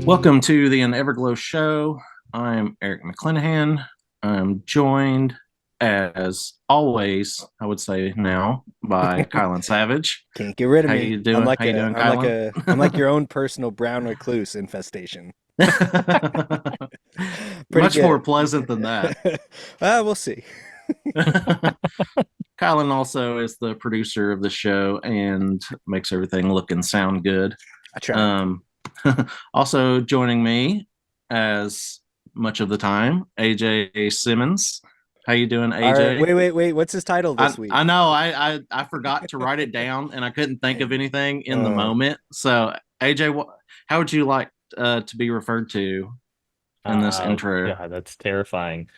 Welcome to the Everglow Show. I'm Eric McClanahan. I'm joined, as always, I would say now, by Kylan Savage. Can't get rid of How me. you doing? How you doing, Kylan? I'm like your own personal brown recluse infestation. Pretty Much more good. pleasant than that. We'll see. Kylan also is the producer of the show and makes everything look and sound good. I try. Also joining me as much of the time, AJ Simmons. How you doing, AJ? Wait. What's his title this week? I know I forgot to write it down and I couldn't think of anything in the moment. So AJ, how would you like to be referred to in this intro? Yeah, that's terrifying.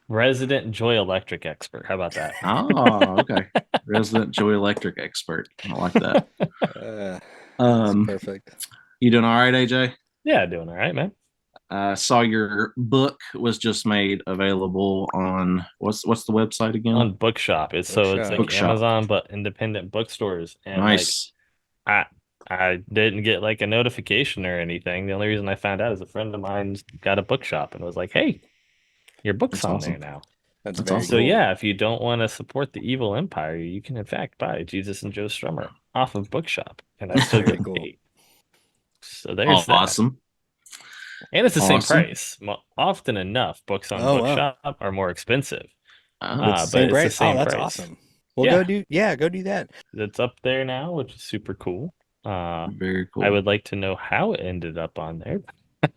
Resident Joy Electric expert. How about that? Oh, okay. Resident Joy Electric expert. I like that. Perfect. You doing all right, AJ? Yeah, doing all right, man. Saw your book was just made available on what's the website again? On Bookshop. It's like Bookshop. Amazon but independent bookstores. And nice. I didn't get like a notification or anything. The only reason I found out is a friend of mine's got a bookshop and was like, "Hey, your book's on there now." That's awesome. So yeah, if you don't want to support the evil empire, you can in fact buy Jesus and Joe Strummer off of Bookshop, and I still get paid. So there's that. Awesome. And it's the same price. Often enough, books on Bookshop are more expensive. But it's the same price. Awesome. Well, go do that. It's up there now, which is super cool. Very cool. I would like to know how it ended up on there.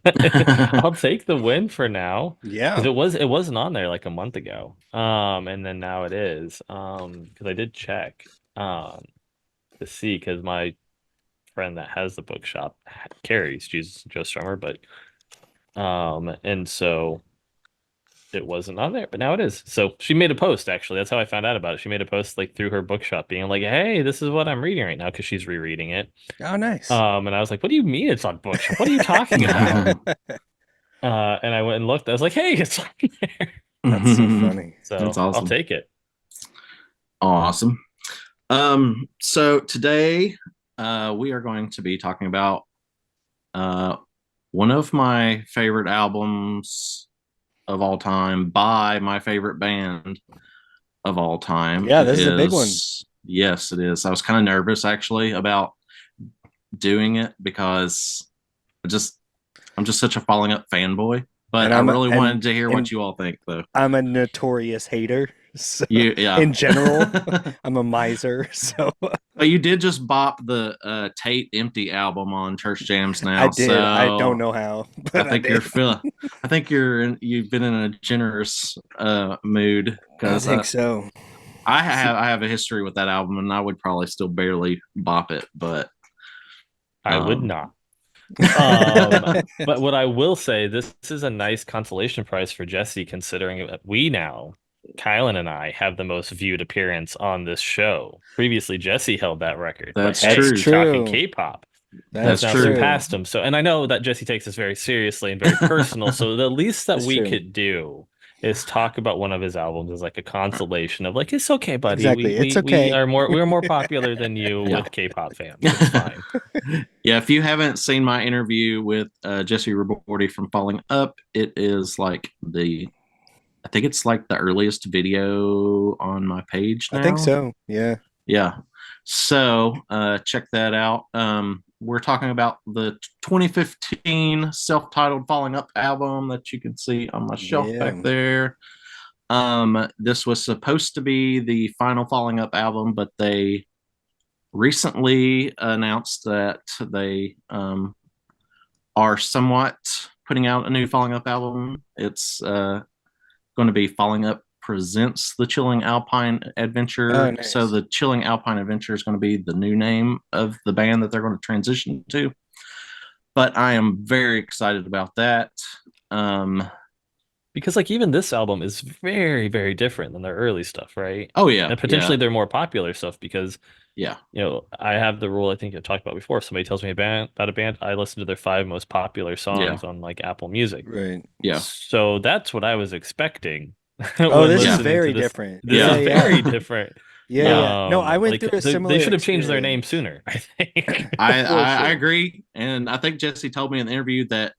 I'll take the win for now. Yeah, because it wasn't on there like a month ago. And then now it is. Because I did check to see, because my friend that has the bookshop carries Jesus and Joe Strummer, but and so it wasn't on there, but now it is. So she made a post, actually. That's how I found out about it. She made a post like through her bookshop being like, "Hey, this is what I'm reading right now," because she's rereading it. Oh, nice. And I was like, "What do you mean it's on Bookshop? What are you talking about?" And I went and looked. I was like, "Hey, it's on there." That's so funny. So that's awesome. I'll take it. Awesome. So today we are going to be talking about one of my favorite albums of all time by my favorite band of all time. Yeah, this is a big one. Yes, it is. I was kind of nervous actually about doing it because I'm just such a Falling Up fanboy. But I really wanted to hear what you all think, though. I'm a notorious hater. So yeah. In general, I'm a miser. So, but you did just bop the Tate Empty album on Church Jams now. I did. So I don't know how. But I think you've been in a generous mood. I think so. I have a history with that album, and I would probably still barely bop it, but I would not. But what I will say, this is a nice consolation prize for Jesse, considering that Kylan and I have the most viewed appearance on this show. Previously, Jesse held that record. That's true. Talking K-pop. That's now true. Surpassed him. So, and I know that Jesse takes this very seriously and very personal. So the least that we could do is talk about one of his albums as like a consolation of like, it's okay, buddy. Exactly. It's okay. We're more popular than you with K-pop fans. It's fine. Yeah, if you haven't seen my interview with Jesse Raborti from Falling Up, it is like I think it's like the earliest video on my page now. I think so. Yeah. Yeah. So check that out. We're talking about the 2015 self-titled Falling Up album that you can see on my shelf back there. This was supposed to be the final Falling Up album, but they recently announced that they are somewhat putting out a new Falling Up album. It's going to be Falling Up Presents the Chilling Alpine Adventure. Oh, nice. So the Chilling Alpine Adventure is going to be the new name of the band that they're going to transition to. But I am very excited about that. Because like even this album is very, very different than their early stuff, right? Oh yeah. And potentially their more popular stuff, because I have the rule I think I've talked about before. If somebody tells me about a band, I listen to their 5 most popular songs on like Apple Music. Right. Yeah. So that's what I was expecting. Oh, this is very different. This is very different. Yeah. No, I went through a similar. They should have changed their name sooner, I think. I agree. And I think Jesse told me in the interview that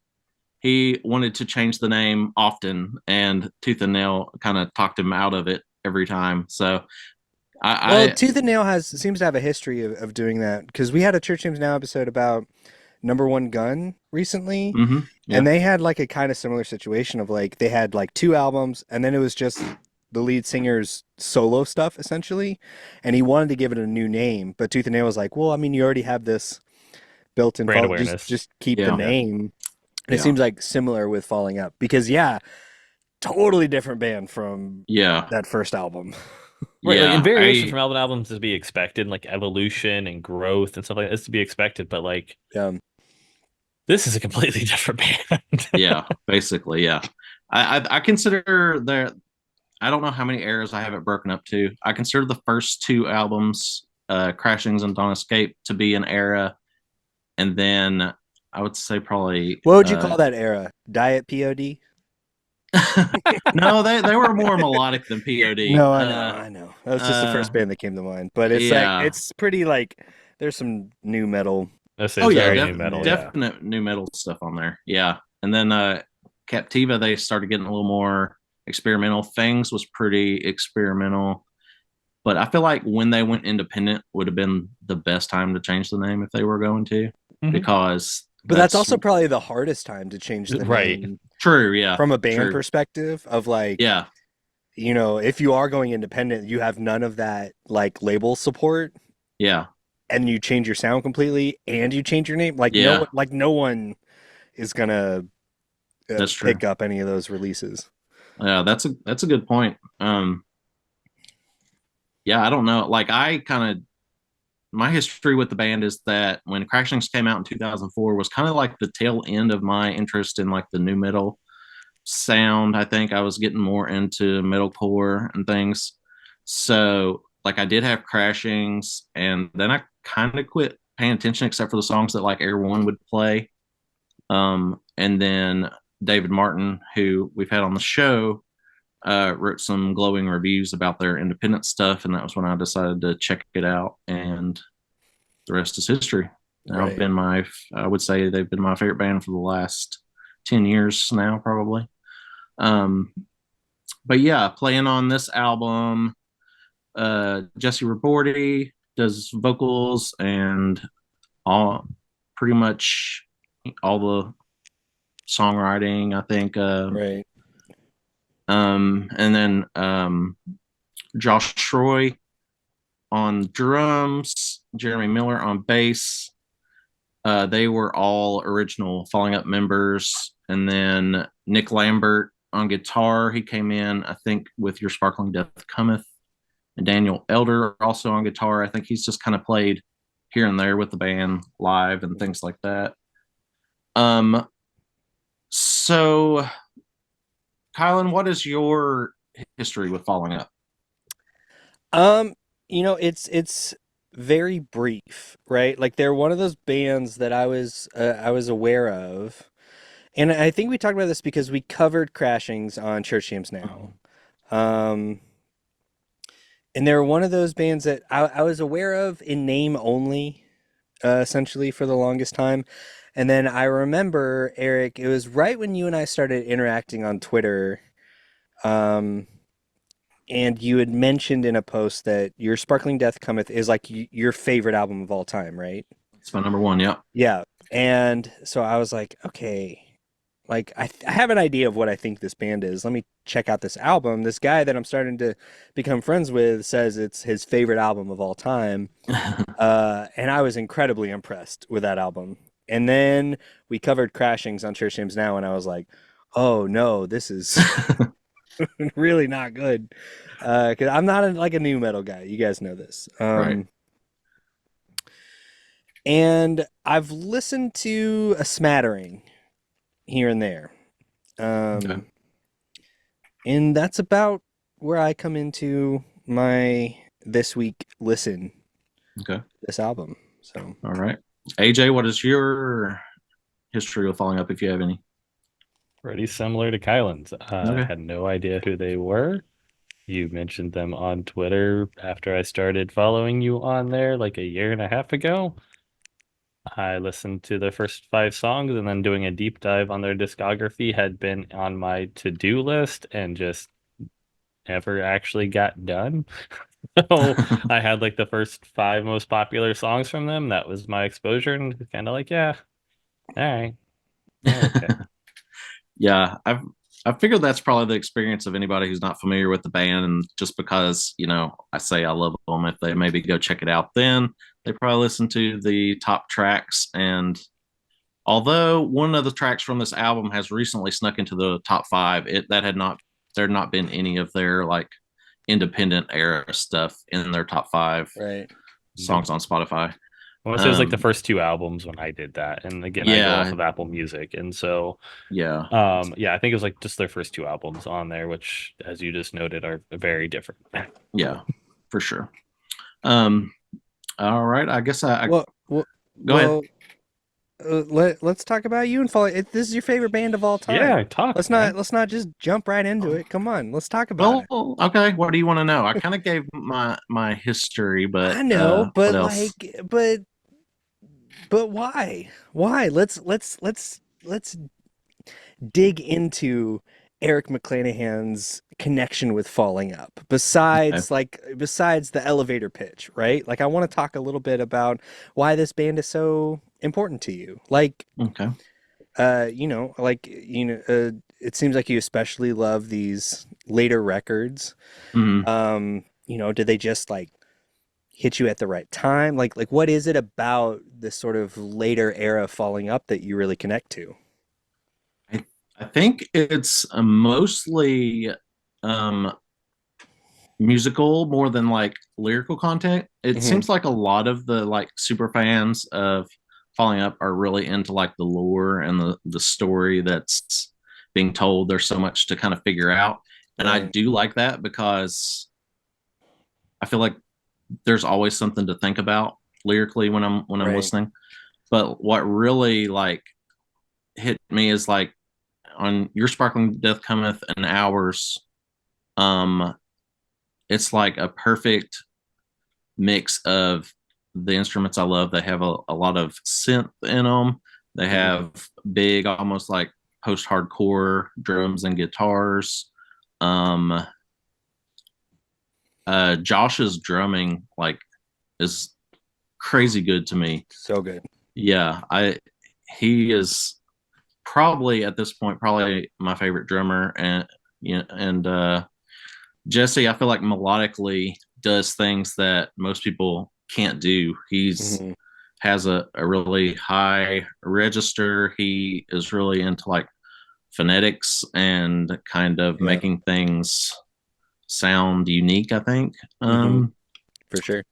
he wanted to change the name often, and Tooth and Nail kind of talked him out of it every time. So Tooth and Nail seems to have a history of doing that, because we had a Church Names Now episode about Number One Gun recently, and they had like a kind of similar situation of like they had like 2 albums, and then it was just the lead singer's solo stuff essentially, and he wanted to give it a new name, but Tooth and Nail was like, well, I mean, you already have this built-in brand awareness. Just keep the name. And it seems like similar with Falling Up, because totally different band from that first album. Right, like, and variation from album to album is to be expected, like evolution and growth and stuff like that is to be expected, but like this is a completely different band. Yeah, basically, yeah. I consider there, I don't know how many eras I have it broken up to. I consider the first 2 albums, Crashings and Don't Escape, to be an era, and then I would say probably. What would you call that era? Diet POD? No, they were more melodic than POD. No, I know. That was just the first band that came to mind. But it's like it's pretty like there's some new metal. New metal, definite new metal stuff on there. Yeah, and then Captiva, they started getting a little more experimental. Things was pretty experimental, but I feel like when they went independent would have been the best time to change the name if they were going to, because. But that's also probably the hardest time to change the name. True, yeah. From a band perspective of like, you know, if you are going independent, you have none of that like label support. Yeah. And you change your sound completely and you change your name. Like no one is gonna pick up any of those releases. Yeah, that's a good point. Yeah, I don't know. Like my history with the band is that when Crashings came out in 2004 was kind of like the tail end of my interest in like the new metal sound. I think I was getting more into metalcore and things. So like I did have Crashings, and then I kind of quit paying attention except for the songs that like Air One would play. And then David Martin, who we've had on the show, wrote some glowing reviews about their independent stuff, and that was when I decided to check it out, and the rest is history. Right. I would say they've been my favorite band for the last 10 years now, probably. But yeah, playing on this album, Jesse Raborti does vocals and pretty much all the songwriting, I think. Right. And then Josh Troy on drums, Jeremy Miller on bass. They were all original Falling Up members. And then Nick Lambert on guitar. He came in, I think, with Your Sparkling Death Cometh. And Daniel Elder also on guitar. I think he's just kind of played here and there with the band live and things like that. So Kylan, what is your history with Falling Up? You know, it's very brief, right? Like they're one of those bands that I was aware of, and I think we talked about this because we covered Crashings on Church Names Now. And they're one of those bands that I was aware of in name only, essentially for the longest time. And then I remember, Eric, it was right when you and I started interacting on Twitter. And you had mentioned in a post that Your Sparkling Death Cometh is like your favorite album of all time, right? It's my number one, yeah. Yeah. And so I was like, okay, like I have an idea of what I think this band is. Let me check out this album. This guy that I'm starting to become friends with says it's his favorite album of all time. And I was incredibly impressed with that album. And then we covered Crashings on Church Names Now, and I was like, oh no, this is really not good. Because I'm not like a new metal guy. You guys know this. Right. And I've listened to a smattering here and there. Okay. And that's about where I come into my this week listen. Okay. This album. So all right. AJ, what is your history with Falling Up, if you have any? Pretty similar to Kylan's. I had no idea who they were. you mentioned them on Twitter after I started following you on there like a year and a half ago. I listened to their first 5 songs, and then doing a deep dive on their discography had been on my to-do list and just never actually got done. So I had like the first 5 most popular songs from them. That was my exposure, and kind of like, yeah, all right. Yeah, okay. Yeah, I figured that's probably the experience of anybody who's not familiar with the band, and just because I say I love them, if they maybe go check it out, then they probably listen to the top tracks. And although one of the tracks from this album has recently snuck into the top 5, there had not been any of their like independent era stuff in their top 5 Right. songs on Spotify. Well, it was like the first 2 albums when I did that, and again, I go off of Apple Music, and so yeah, yeah, I think it was like just their first 2 albums on there, which, as you just noted, are very different. yeah, for sure. All right, I guess Well, go ahead. let's talk about you and Fall. This is your favorite band of all time. Yeah, talk. Let's not just jump right into it. Come on, let's talk about it. Well, okay. What do you want to know? I kind of gave my history, but I know, but what else? but why? Why? Let's dig into Eric McClanahan's connection with Falling Up. Besides the elevator pitch, right? Like I want to talk a little bit about why this band is so important to you. Like Okay. it seems like you especially love these later records. Mhm. Did they just like hit you at the right time? Like what is it about this sort of later era Falling Up that you really connect to? I think it's mostly um, musical more than like lyrical content. It Mhm. seems like a lot of the like super fans of Falling Up are really into like the lore and the story that's being told. There's so much to kind of figure out, and I Right. do like that because I feel like there's always something to think about lyrically when I'm Right. listening. But what really like hit me is like on Your Sparkling Death Cometh and Ours, um, it's like a perfect mix of the instruments I love. They have a lot of synth in them. They have big, almost like post-hardcore drums and guitars. Um, Josh's drumming like is crazy good to me. So good. Yeah, he is probably at this point probably my favorite drummer, and Jesse, I feel like melodically does things that most people can't do. He's Mhm. has a really high register. He is really into like phonetics and kind of Yeah. making things sound unique, I think. For sure.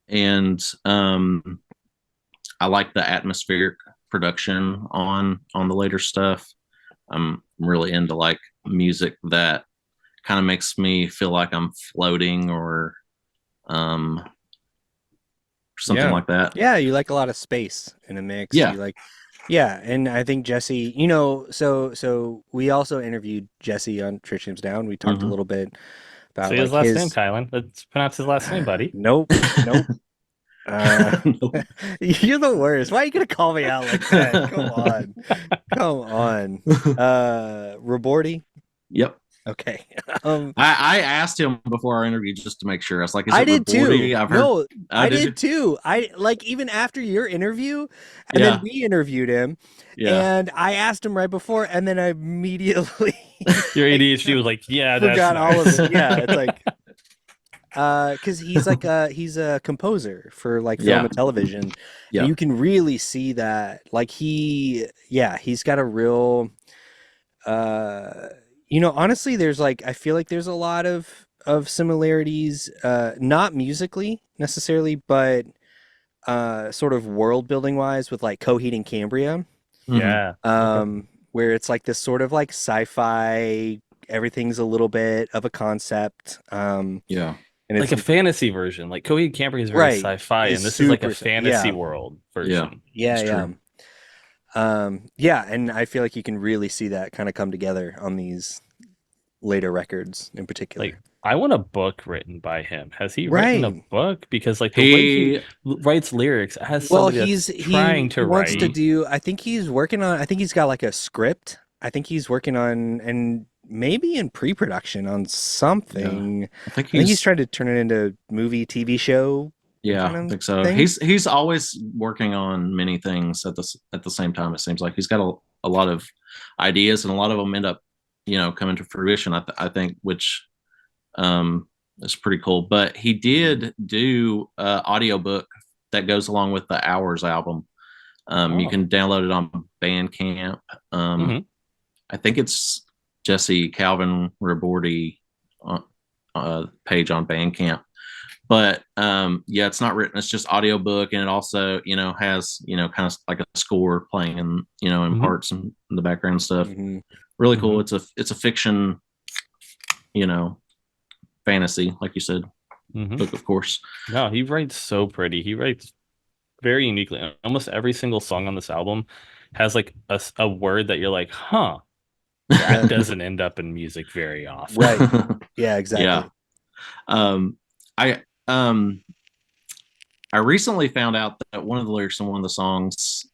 And I like the atmospheric production on the later stuff. I'm really into like music that kind of makes me feel like I'm floating or something Yeah. like that. Yeah, you like a lot of space in a mix. Yeah. You like and I think Jesse, so we also interviewed Jesse on Trishim's Down. We talked a Mhm. little bit about Say his like last name, Kylan. Let's pronounce his last name, buddy. Nope. Nope. You're the worst. Why are you gonna call me out like that? Come on. Come on. Robordi? Yep. Okay. I asked him before our interview just to make sure. I was like, "Is I it did Robordi?" too. I've heard. No, I did did too. I like even after your interview, and Yeah. then we interviewed him, Yeah. and I asked him right before, and then I immediately Your ADHD was like, yeah, that's forgot all of nice. it. Yeah, it's like because he's like he's a composer for like film Yeah. and television. Yeah. And you can really see that. Like he's got a real honestly, there's like I feel like there's a lot of similarities, not musically necessarily, but sort of world building wise with like Coheed and Cambria. Mhm. Yeah. Where it's like this sort of like sci-fi, everything's a little bit of a concept. Yeah. And Like it's a fantasy version. Like Coheed Cambria is very Right. sci-fi, It's and this is like a super fantasy yeah. world version. yeah, It's yeah. true. Yeah, and I feel like you can really see that kind of come together on these later records in particular. Like, I want a book written by him. Has he written a Right. book? Because like the way he He writes lyrics as Well, somebody that's he trying to wants to write. do. I think he's working on. I think he's got like a script. I think he's working on and maybe in pre-production on something. I think I think he's he's trying to turn it into movie, TV show. yeah, kind I of think so. thing. He's always working on many things at the same time. It seems like he's got a lot of ideas, and a lot of them end up, coming to fruition. I think, which is pretty cool. But he did do audiobook that goes along with the Hours album. You Oh. can download it on Bandcamp. Mhm. I think it's Jesse Calvin Rabordi page on Bandcamp. But yeah, it's not written. It's just audiobook, and it also has kind of like a score playing in Mhm. parts and in the background stuff. Mhm. Really cool. It's a fiction, fantasy, like you said, Mhm. book, of course. No, he writes so pretty. He writes very uniquely. Almost every single song on this album has like a word that you're like, huh, that doesn't end up in music very often. Right. Yeah, exactly. Yeah. I I recently found out that one of the lyrics in one of the songs,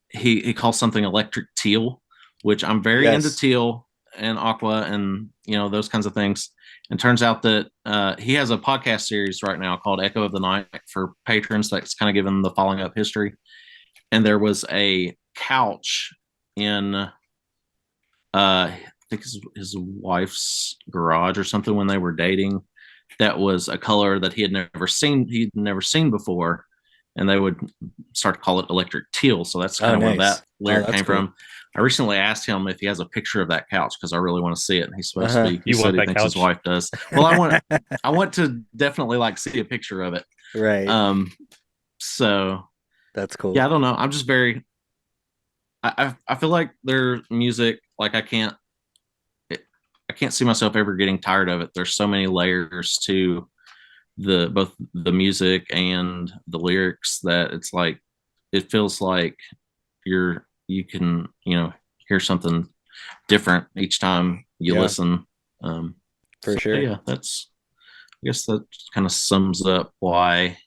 he calls something electric teal, which I'm very into Yes. teal and aqua and those kinds of things. And turns out that he has a podcast series right now called Echo of the Night for patrons that's kind of given the Falling Up history. And there was a couch in I think his wife's garage or something when they were dating that was a color that he'd never seen before, and they would start to call it electric teal. So that's kind of where nice. that lyric that's came cool. from. I recently asked him if he has a picture of that couch because I really want to see it. And he's supposed to be. He You said want he that thinks his couch? wife does. Well, I want to definitely like see a picture of it. Right. So That's cool. yeah, I don't know. I'm just very. I feel like their music, like I can't see myself ever getting tired of it. There's so many layers to both the music and the lyrics that it's like it feels like you can hear something different each time you Yeah. listen. For sure. Yeah, I guess that kind of sums up why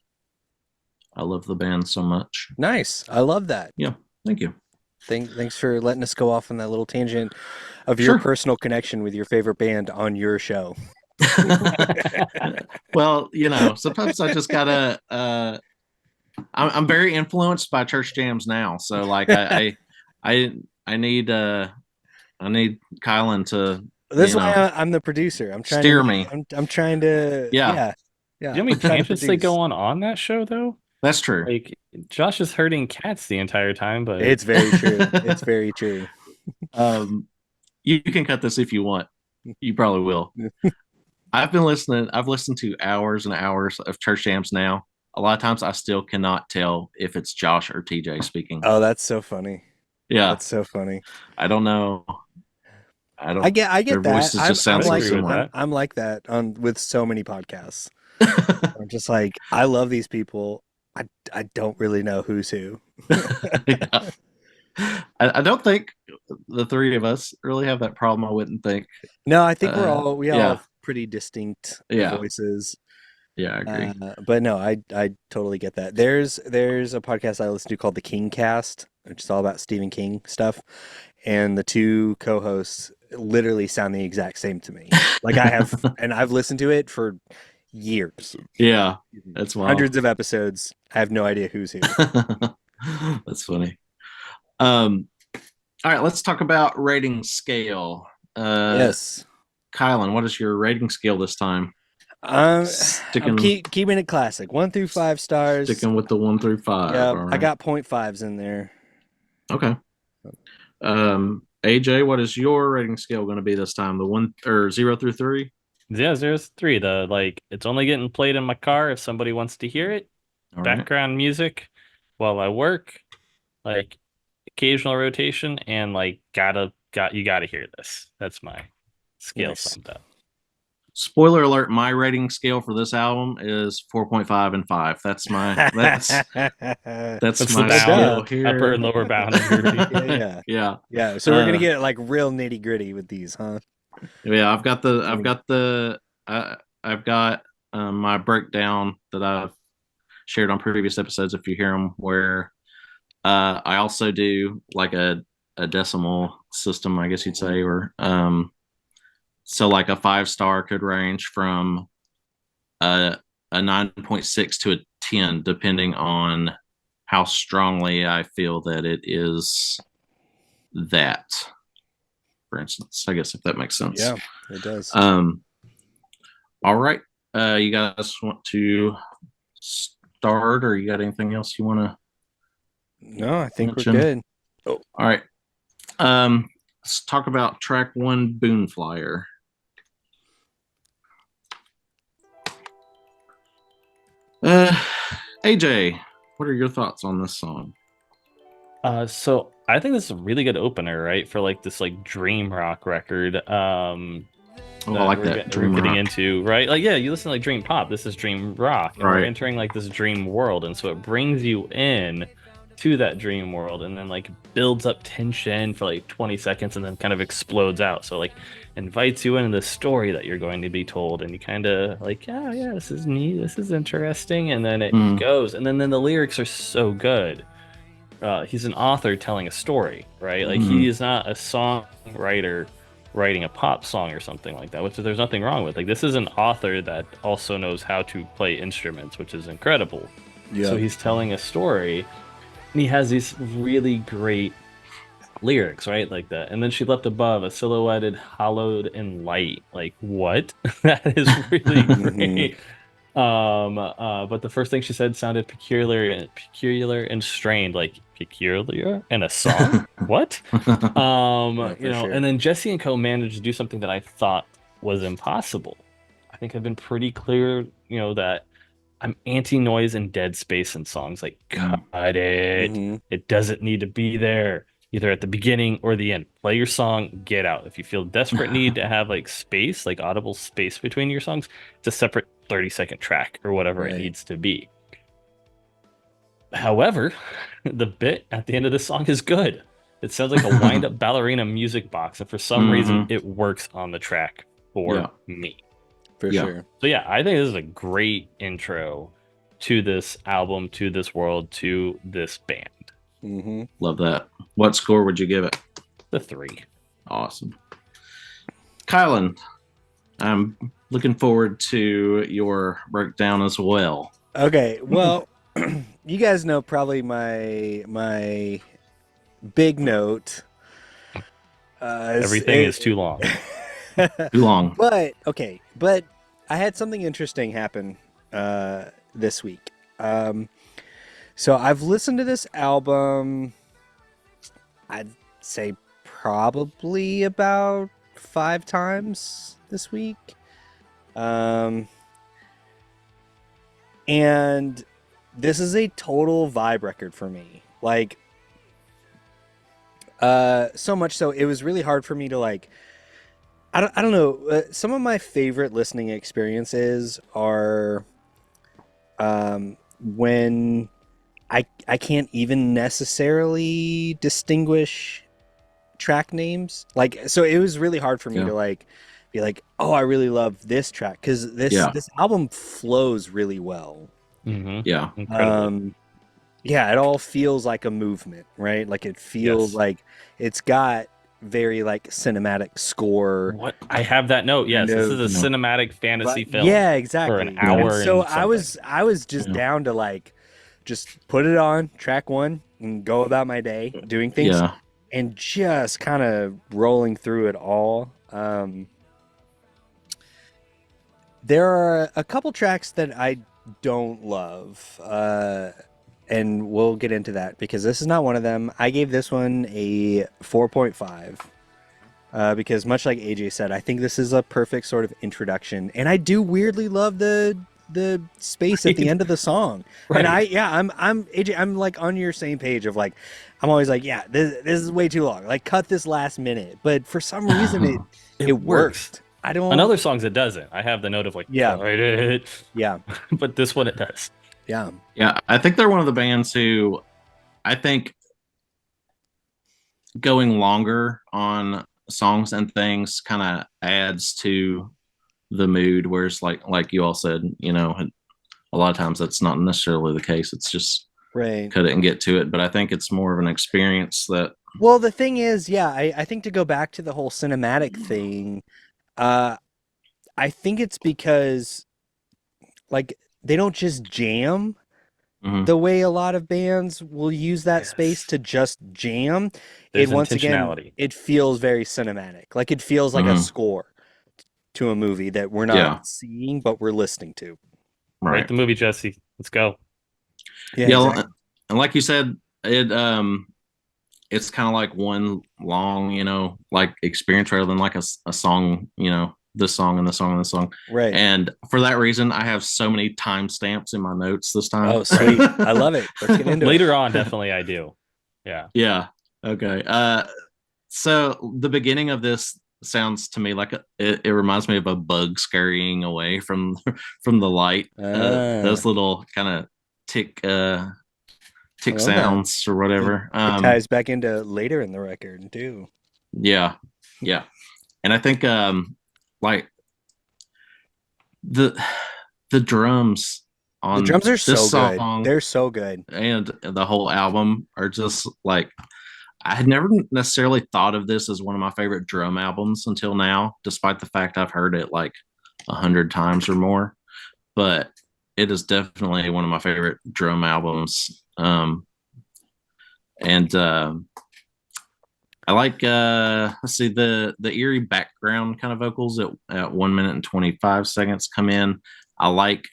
I love the band so much. Nice. I love that. Thank you. Thanks for letting us go off on that little tangent of your Sure. personal connection with your favorite band on your show. Well, sometimes I just gotta I'm very influenced by church jams now, so like I need Kylan to This is why I'm the producer. I'm trying steer to me. I'm trying to Yeah. Do you know how many I'm trying to tangents they produce. go on that show though? That's true. Like Josh is herding cats the entire time, but It's very true. It's very true. You can cut this if you want. You probably will. I've listened to hours and hours of church jams now. A lot of times I still cannot tell if it's Josh or TJ speaking. Oh, that's so funny. Yeah. That's so funny. I don't know. I get their that. voices just sound so like- similar. I'm like that with so many podcasts. I'm just like, I love these people. I don't really know who's who. Yeah. I don't think the three of us really have that problem. I wouldn't think. No, I think we Yeah. all have pretty distinct Yeah. voices. Yeah, I agree. But no, I totally get that. There's a podcast I listen to called the King Cast, which is all about Stephen King stuff, and the two co-hosts literally sound the exact same to me. Like I have, and I've listened to it for years, Yeah, that's wild. hundreds of episodes. I have no idea who's who. That's funny. All right, let's talk about rating scale. Yes. Kylan, what is your rating scale this time? I'm Sticking keeping it classic. 1 through 5 stars. with the 1 through 5. Yeah, all I right. got 0.5s in there. Okay. AJ, what is your rating scale going to be this time? The 1 or 0 through 3? yeah, 0-3. The like it's only getting played in my car if somebody wants to hear it. All right. Background music while I work, like occasional rotation, and like you gotta hear this. That's my scale Nice. summed up. Spoiler alert, my rating scale for this album is 4.5 and 5. That's my that's That's my the scale bound, here. upper and lower bound. yeah. Yeah. Yeah. So we're gonna Uh, get like real nitty gritty with these, huh? Yeah, I've got my breakdown that I've shared on previous episodes. If you hear them, where I also do like a decimal system, I guess you'd say, or so like a 5-star could range from a 9.6 to a 10, depending on how strongly I feel that it is that. For instance, I guess if that makes sense. Yeah, it does. All right. You guys want to start, or you got anything else you want to No, I think mention? we're good. All right. Let's talk about track 1, Boon Flyer. AJ, what are your thoughts on this song? So I think this is a really good opener, right? For like this like dream rock record. Oh, I like that. We're Dream getting rock. into, right? Like, yeah, you listen to like dream pop. This is dream rock, and we're Right. entering like this dream world, and so it brings you in to that dream world, and then like builds up tension for like 20 seconds, and then kind of explodes out. So like invites you into the story that you're going to be told, and you kind of like, yeah, this is neat, this is interesting, and then it goes, and then the lyrics are so good. He's an author telling a story, right? Like he is not a songwriter writing a pop song or something like that, which there's nothing wrong with. Like this is an author that also knows how to play instruments, which is incredible. Yeah. So he's telling a story, and he has these really great lyrics, right? Like that. And then she left above a silhouetted, hollowed, and light. Like what? That is really great. But the first thing she said sounded peculiar and strained, like peculiar in a song. What? Yeah, You know, sure. and then Jesse and Co managed to do something that I thought was impossible. I think I've been pretty clear, you know, that I'm anti-noise and dead space in songs. Like, cut it. Mhm. It doesn't need to be there, either at the beginning or the end. Play your song, get out. If you feel desperate need to have like space, like audible space between your songs, it's a separate 30-second track or whatever Right. it needs to be. However, the bit at the end of the song is good. It sounds like a wind-up ballerina music box, and for some reason, it works on the track for me. For sure. So yeah, I think this is a great intro to this album, to this world, to this band. Mm-hmm. Love that. What score would you give it? The 3. Awesome. Kylan, I'm looking forward to your breakdown as well. Okay, well, you guys know probably my big note. Everything is too long. Too long. But I had something interesting happen this week. So I've listened to this album, I'd say probably about 5 times this week. And this is a total vibe record for me. Like, so much so it was really hard for me to like. I don't know. Some of my favorite listening experiences are when I can't even necessarily distinguish track names. Like, so it was really hard for me to like be like, oh, I really love this track because this album flows really well. Mm-hmm. Yeah. Incredible. Yeah, it all feels like a movement, right? Like it feels like it's got very like cinematic score. What? I have that note. Yes, this is a cinematic fantasy film. Yeah, exactly. For an hour. And so and I was just down to like just put it on track 1 and go about my day doing things and just kind of rolling through it all. There are a couple tracks that I don't love. And we'll get into that because this is not one of them. I gave this one a 4.5 because much like AJ said, I think this is a perfect sort of introduction. And I do weirdly love the space at the end of the song. Right. And I'm AJ, I'm like on your same page of like, I'm always like, yeah, this is way too long. Like cut this last minute. But for some reason it worked. I don't. On other songs it doesn't. I have the note of like, cut it. Yeah. But this one it does. Yeah. Yeah. I think they're one of the bands who I think going longer on songs and things kind of adds to the mood. Whereas like you all said, a lot of times that's not necessarily the case. It's just Right. cut it and get to it. But I think it's more of an experience that. Well, the thing is, yeah, I think to go back to the whole cinematic thing, I think it's because like they don't just jam Mhm. the way a lot of bands will use that space Yes. to just jam. There's Once again, intentionality. it feels very cinematic. Like it feels like a Mhm. score to a movie that we're not Yeah. seeing, but we're listening to. Write Right. the movie, Jesse. Let's go. Yeah, exactly. and like you said, it's kind of like one long, like experience rather than like a song, this song and this song and this song. Right. And for that reason, I have so many timestamps in my notes this time. Oh, sweet. I love it. Let's get into it. Later on, definitely I do. Yeah. Yeah. Okay. So the beginning of this sounds to me like it reminds me of a bug scurrying away from from the light. Those little kind of tick I love that. sounds or whatever. It ties back into later in the record too. Yeah. And I think like the drums on The drums are this so song good. They're so good. and the whole album are just like, I had never necessarily thought of this as one of my favorite drum albums until now, despite the fact I've heard it like 100 times or more. But it is definitely one of my favorite drum albums. And I like let's see, the eerie background kind of vocals at 1 minute and 25 seconds come in. I like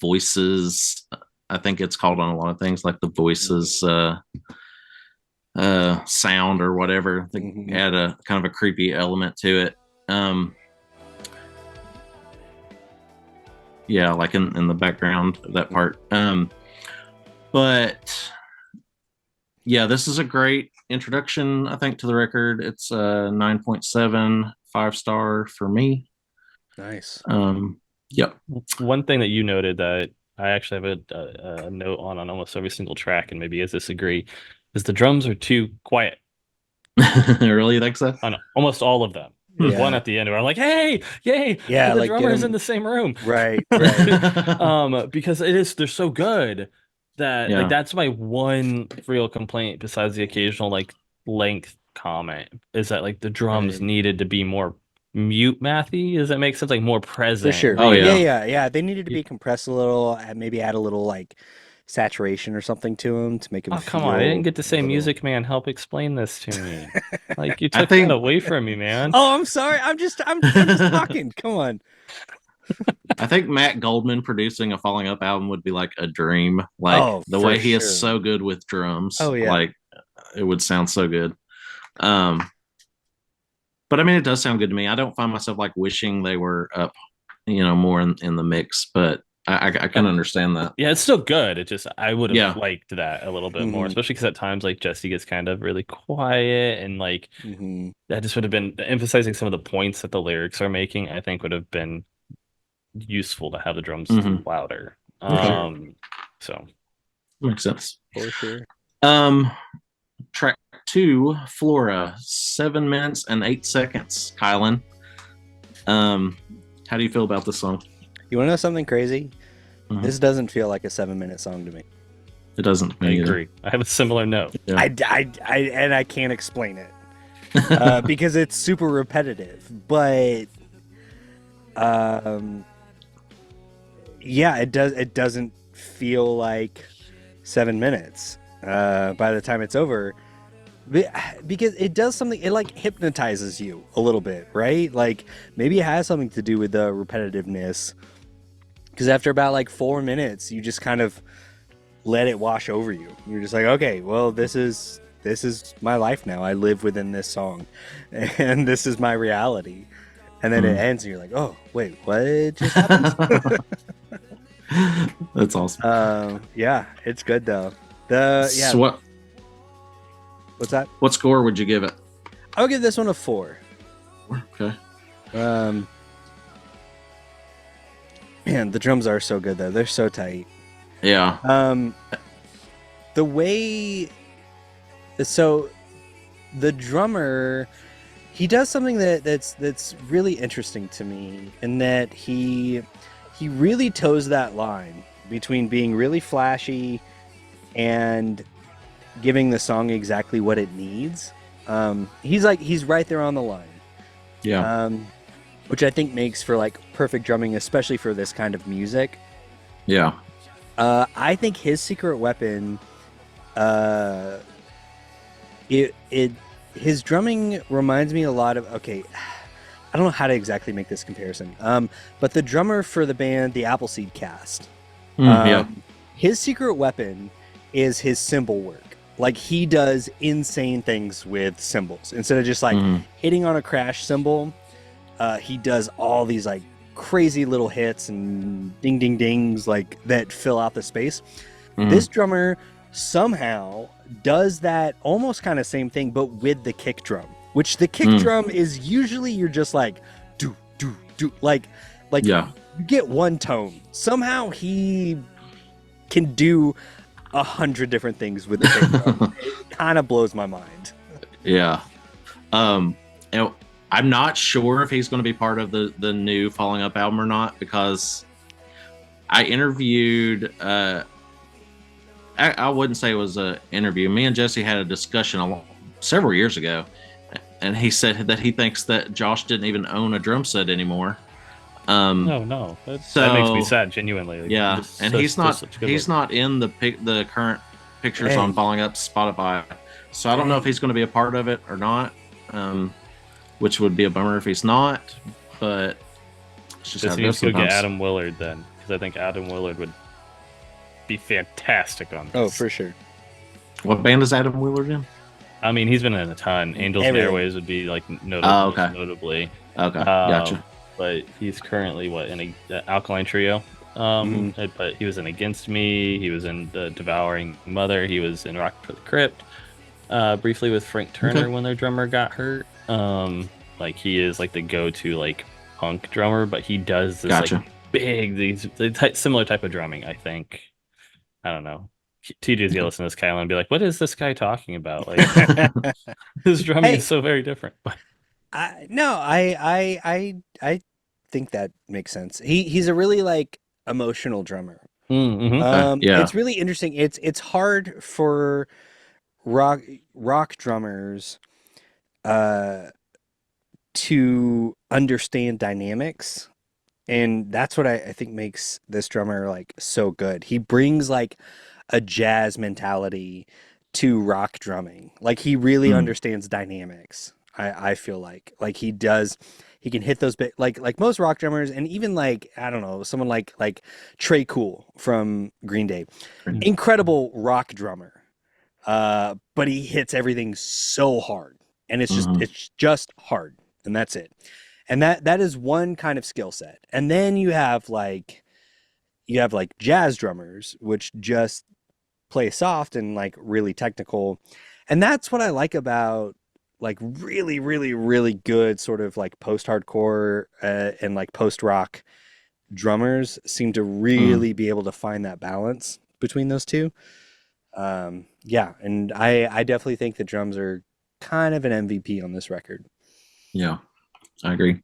voices. I think it's called on a lot of things, like the voices sound or whatever. They add a kind of a creepy element to it. Yeah, like in the background of that part. But yeah, this is a great introduction, I think, to the record. It's 9.7, 5-star for me. Nice. Yep. One thing that you noted that I actually have a note on almost every single track, and maybe you guys disagree, is the drums are too quiet Really think so? on almost all of them. There's one at the end where I'm like, hey, yay, Yeah, the like, get drummer's 'em- in the same room. Right. Because they're so good that Yeah. like that's my one real complaint besides the occasional like length comment is that like the drums Right. needed to be more mute mathy. Does that make sense? Like more present. For sure. Oh, yeah. Yeah. They needed to be compressed a little, and maybe add a little like saturation or something to them to make them. Oh, come on. I didn't get to say little... Music Man, help explain this to me. Like you I took think- that away from me, man. Oh, I'm sorry. I'm just talking. Come on. I think Matt Goldman producing a Falling Up album would be like a dream. Like the for way he sure. is so good with drums. Oh, yeah. Like it would sound so good. But I mean, it does sound good to me. I don't find myself like wishing they were up, more in the mix, but I can understand that. Yeah, it's still good. It just I would have Yeah. liked that a little bit more, Mhm. especially because at times like Jesse gets kind of really quiet and like that just would have been emphasizing some of the points that the lyrics are making. I think would have been useful to have the drums Mhm. louder. Sure. So Makes sense. For sure. Track 2, Flora, 7 minutes and 8 seconds. Kylan, how do you feel about this song? You want to know something crazy? Mhm. This doesn't feel like a 7-minute song to me. It doesn't. I agree. I have a similar note. Yeah. I can't explain it because it's super repetitive. But yeah, it does. It doesn't feel like 7 minutes by the time it's over. Because it does something, it like hypnotizes you a little bit, right? Like maybe it has something to do with the repetitiveness. Because after about like 4 minutes, you just kind of let it wash over you. You're just like, okay, well, this is my life now. I live within this song, and this is my reality. And then it ends, and you're like, oh, wait, what just happened? That's awesome. Yeah, it's good though. So What's that? what score would you give it? I'll give this one a 4. Okay. Man, the drums are so good though. They're so tight. Yeah. The way, so the drummer, he does something that's really interesting to me, in that he really toes that line between being really flashy and giving the song exactly what it needs. He's right there on the line. Yeah. Which I think makes for like perfect drumming, especially for this kind of music. Yeah. I think his secret weapon, his drumming reminds me a lot of, okay, I don't know how to exactly make this comparison. But the drummer for the band, the Appleseed Cast, Yeah. his secret weapon is his cymbal work. Like, he does insane things with cymbals. Instead of just like hitting on a crash cymbal, he does all these like crazy little hits and ding ding dings like that fill out the space. This drummer somehow does that almost kind of same thing, but with the kick drum, which the kick drum is usually you're just like do do do like Yeah. you get one tone. Somehow he can do 100 different things with the kick drum. It kind of blows my mind. Yeah. And I'm not sure if he's going to be part of the new Falling Up album or not, because I interviewed I wouldn't say it was an interview. Me and Jesse had a discussion several years ago, and he said that he thinks that Josh didn't even own a drum set anymore. No, that makes me sad, genuinely. Like, Yeah, and he's not in the current pictures on Dang. Falling Up Spotify, so I don't know if he's going to be a part of it or not. Which would be a bummer if he's not, but it's just how Just it needs goes to go get sometimes. Adam Willard then, because I think Adam Willard would be fantastic on this. Oh, for sure. What band is Adam Willard in? I mean, he's been in a ton. Angels and Everything. Airways would be like notable, Oh, okay. most notably. Okay, gotcha. But he's currently in a Alkaline Trio. But he was in Against Me. He was in the Devouring Mother. He was in Rock for the Crypt. Briefly with Frank Turner when their drummer got hurt. Like, he is like the go-to like punk drummer, but he does this Gotcha. like similar type of drumming. I think. I don't know. TJ's gonna listen to this Kyle and be like, "What is this guy talking about?" Like, his drumming is so very different. But I think that makes sense. He's a really like emotional drummer. Yeah. It's really interesting. It's hard for rock drummers to understand dynamics, and that's what I think makes this drummer like so good. He brings like a jazz mentality to rock drumming. Like, he really understands dynamics. I feel like he can hit those bit like most rock drummers, and even like, I don't know, someone like Trey Cool from Green Day, incredible rock drummer, but he hits everything so hard, and it's just hard, and that's it. And that is one kind of skill set. And then you have like jazz drummers, which just play soft and like really technical. And that's what I like about like really, really, really good sort of like post-hardcore and like post-rock drummers seem to really be able to find that balance between those two. Yeah, and I definitely think the drums are kind of an MVP on this record. Yeah, I agree.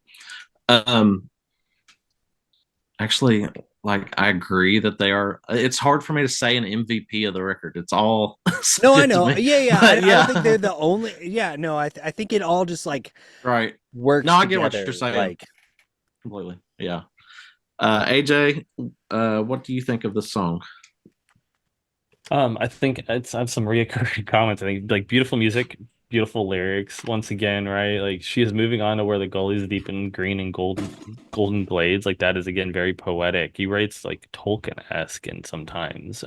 Actually, like, I agree that they are. It's hard for me to say an MVP of the record. It's all No, I good to know. me. Yeah. But I don't think they're the only. Yeah, no. I think it all just like right. works. No, I get together, what you're saying. Like, Completely. Yeah. AJ, what do you think of this song? I think I have some reoccurring comments. I think like beautiful music, beautiful lyrics. Once again, right? Like, she is moving on to where the goalies deep in green and golden glades. Like, that is again very poetic. He writes like Tolkien-esque and sometimes.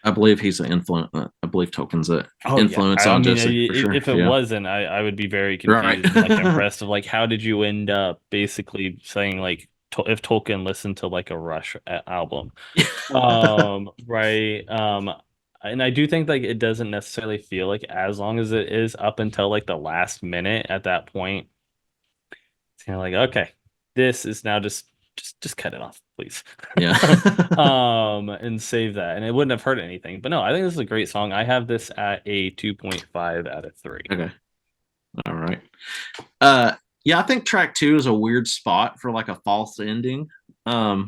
I believe he's an influence. I believe Tolkien's an Oh, influence I on mean, Jesse. For sure. if it Yeah. wasn't, I would be very Right. confused and like impressed of like, how did you end up basically saying like if Tolkien listened to like a Rush album, right? And I do think like it doesn't necessarily feel like as long as it is up until like the last minute. At that point, it's kind of like, okay, this is now just just cut it off, please. Yeah. And save that, and it wouldn't have hurt anything. But no, I think this is a great song. I have this at a 2.5 out of 3. Okay. All right. Yeah, I think track 2 is a weird spot for like a false ending. But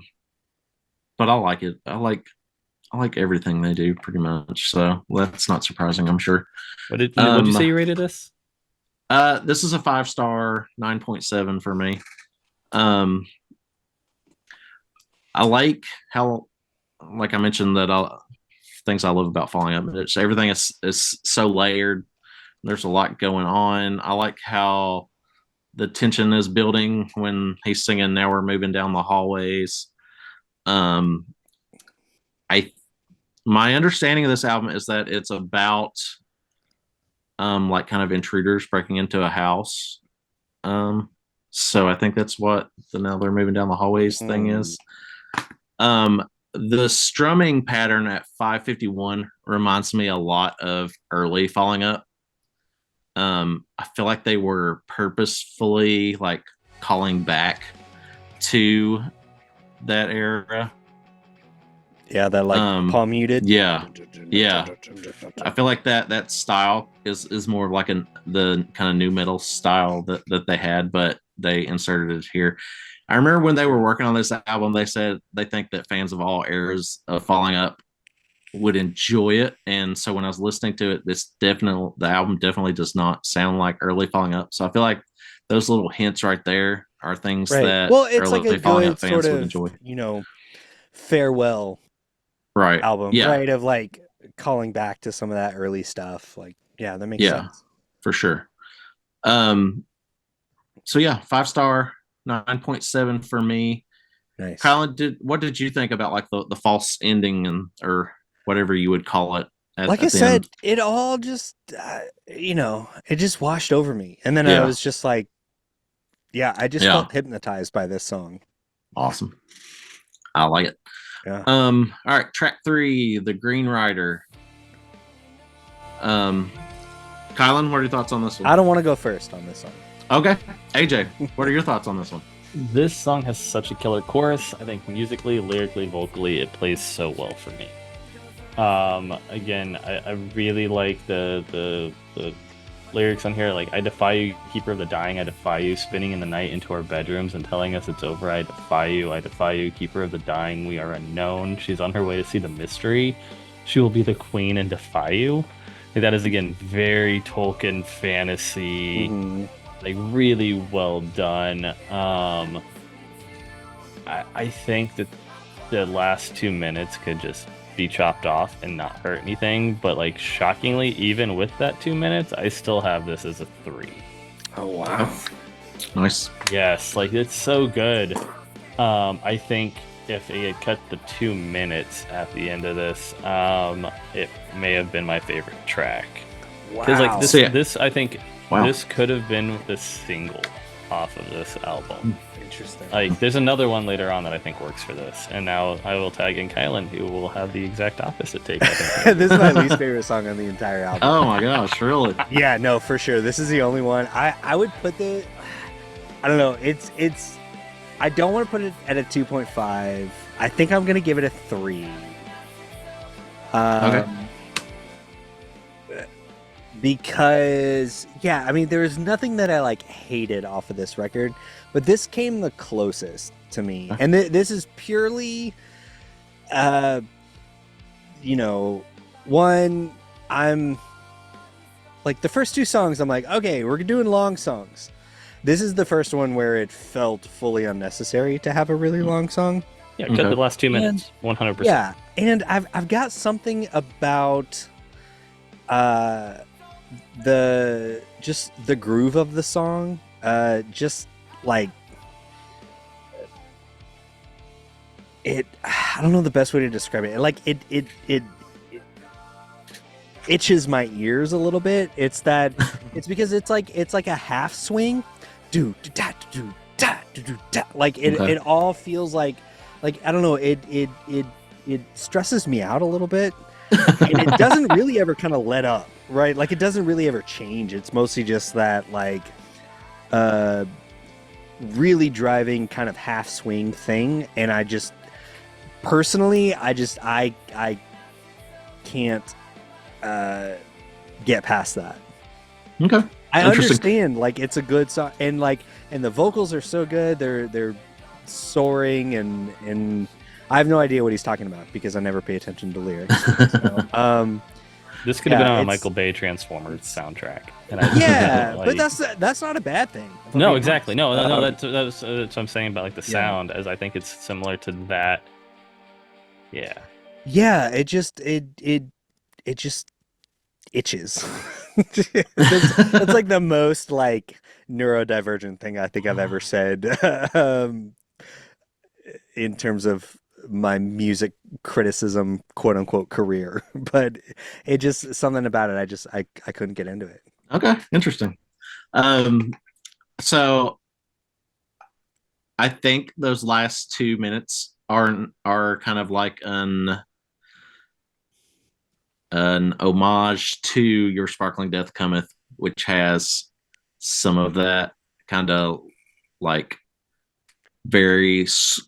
I like it. I like everything they do pretty much. So that's not surprising, I'm sure. What did you say you rated this? This is a 5-star, 9.7 for me. I like how, like I mentioned, that things I love about Falling Up. It's everything is so layered. There's a lot going on. I like how the tension is building when he's singing "Now We're Moving Down the Hallways." My understanding of this album is that it's about like kind of intruders breaking into a house. So I think that's what the "Now They're Moving Down the Hallways" thing is. The strumming pattern at 5:51 reminds me a lot of early Falling Up. I feel like they were purposefully like calling back to that era. Yeah, that like palm muted. Yeah. I feel like that style is more of like the kind of new metal style that they had, but they inserted it here. I remember when they were working on this album, they said they think that fans of all eras of Falling Up would enjoy it. And so when I was listening to it, the album definitely does not sound like early Falling Up. So I feel like those little hints right there are things that it's like a Falling good Up fans sort would of, enjoy. Farewell album. Yeah. Right. Of like calling back to some of that early stuff. Like, yeah, that makes sense. For sure. So yeah, 5-star, 9.7 for me. Nice. Kylan, what did you think about like the false ending or whatever you would call it? Like I said, it all just, it just washed over me. And then I was just like, I just felt hypnotized by this song. Awesome. I like it. Yeah. All right, track 3, The Green Rider. Kylan, what are your thoughts on this one? I don't want to go first on this one. Okay. AJ, what are your thoughts on this one? This song has such a killer chorus. I think musically, lyrically, vocally, it plays so well for me. Again, I really like the lyrics on here. Like, I defy you, keeper of the dying. I defy you, spinning in the night into our bedrooms and telling us it's over. I defy you, keeper of the dying. We are unknown. She's on her way to see the mystery. She will be the queen and defy you. Like, that is, again, very Tolkien fantasy. Mm-hmm. Like, really well done. I think that the last 2 minutes could just be chopped off and not hurt anything, but like, shockingly, even with that 2 minutes, I still have this as a 3. Oh wow. Nice. Yes, like, it's so good. I think if they had cut the 2 minutes at the end of this, it may have been my favorite track. Wow. Because like this I think this could have been the single off of this album. Interesting. Like, there's another one later on that I think works for this, and now I will tag in Kylan, who will have the exact opposite take. I think. This is my least favorite song on the entire album. Oh my gosh, really? Yeah, no, for sure. This is the only one. I would put I don't know. It's. I don't want to put it at a 2.5. I think I'm gonna give it a 3. Okay. Because I mean, there was nothing that I like hated off of this record, but this came the closest to me. And this is purely one, I'm like, the first 2 songs I'm like, okay, we're doing long songs. This is the first one where it felt fully unnecessary to have a really long song. Yeah, cut the last 2 minutes, 100%. Yeah, and I've got something about the groove of the song, just like it. I don't know the best way to describe it. Like it itches my ears a little bit. It's because it's like a half swing, like it all feels like I don't know. It stresses me out a little bit, and it doesn't really ever kind of let up. Right, like, it doesn't really ever change. It's mostly just that, like, really driving kind of half swing thing, and I just personally, I can't get past that. Okay. I Interesting. understand, like, it's a good song, and the vocals are so good. They're soaring, and I have no idea what he's talking about because I never pay attention to lyrics. So, This could have been on a it's- Michael Bay Transformers soundtrack. And yeah, like, but that's not a bad thing. if I'm no, being exactly. honest. No, that's what I'm saying about like the Yeah. sound, as I think it's similar to that. Yeah. Yeah, it just itches. That's like the most like neurodivergent thing I think I've ever said in terms of my music criticism quote unquote career. But it just something about it I couldn't get into it. Okay, interesting. So I think those last 2 minutes are kind of like an homage to Your Sparkling Death Cometh, which has some of that kind of like very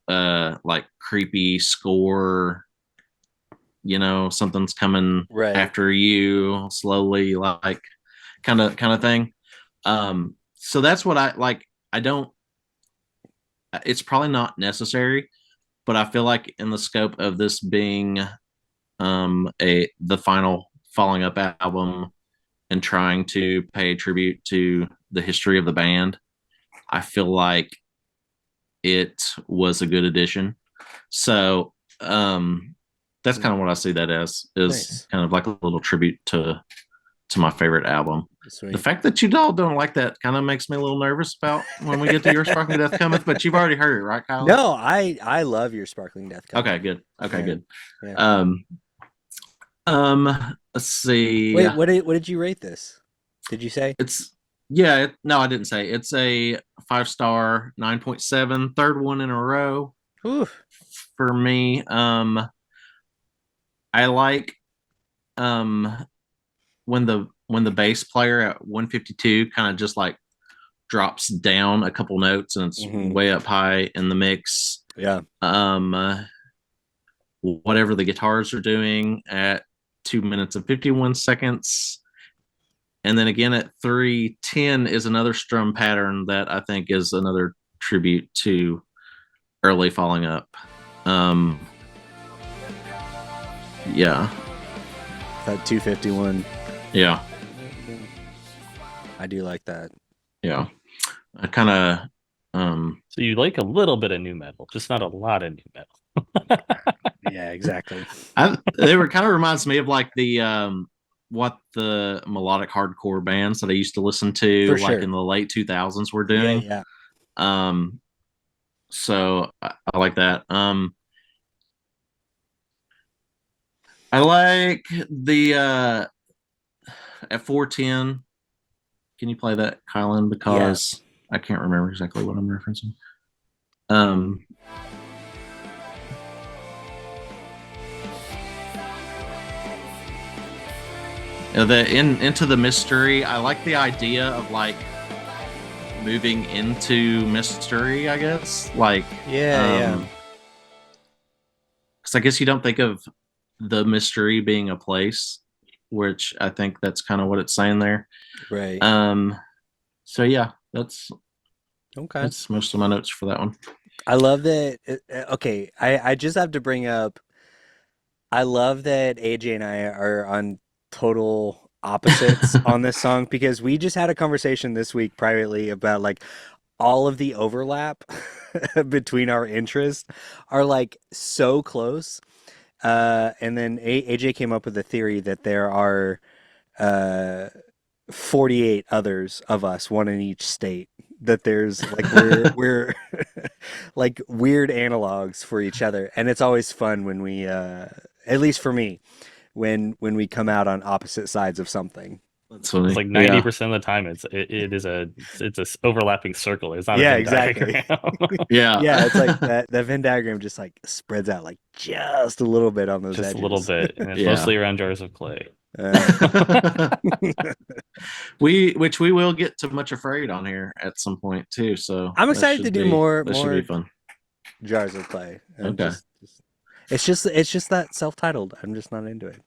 like creepy score, something's coming Right. after you slowly, like kind of thing. So that's what I like. It's probably not necessary, but I feel like in the scope of this being the final Falling Up album and trying to pay tribute to the history of the band, I feel like it was a good addition. So that's kind of what I see that as, is Nice. kind of like a little tribute to my favorite album. Sweet. The fact that you all don't like that kind of makes me a little nervous about when we get to Your Sparkling Death Cometh, but you've already heard it, right, Kyle? No, I love Your Sparkling Death Cometh. Okay, good. Okay, Yeah. good. Yeah. Let's see. Wait, what did you rate this? Did you say? No, I didn't say. It's a 5-star, 9.7, third one in a row Oof. for me. I like when the bass player at 152 kind of just like drops down a couple notes and it's Mhm. way up high in the mix. Yeah. Whatever the guitars are doing at 2 minutes and 51 seconds. And then again at 3:10 is another strum pattern that I think is another tribute to early Falling Up. Yeah. That 251. Yeah. I do like that. Yeah. I kind of So you like a little bit of new metal, just not a lot of new metal. Yeah, exactly. they were kind of reminds me of like the what the melodic hardcore bands that I used to listen to For like sure. in the late 2000s were doing. Yeah. So I like that. I like the at 4:10. Can you play that, Kylan? Because I can't remember exactly what I'm referencing. Into the mystery, I like the idea of like moving into mystery, I guess. Like, Yeah. because I guess you don't think of the mystery being a place, which I think that's kind of what it's saying there. Right. So yeah, that's Okay. most of my notes for that one. I love that. Okay, I just have to bring up. I love that AJ and I are on total opposites on this song because we just had a conversation this week privately about like all of the overlap between our interests are like so close. And then AJ came up with a theory that there are 48 others of us, one in each state. That there's like we're like weird analogs for each other, and it's always fun when we, at least for me, when we come out on opposite sides of something. That's funny. It's like 90% of the time it's a overlapping circle. It's not Yeah, a Venn exactly. diagram. Yeah. Yeah, it's like that Venn diagram just like spreads out like just a little bit on those Just edges. a little bit, and it's Yeah. mostly around jars of clay. which we will get to Much Afraid on here at some point too. So I'm that excited to should do be- more That should be fun. Jars of Clay. And Okay. it's just that self-titled. I'm just not into it.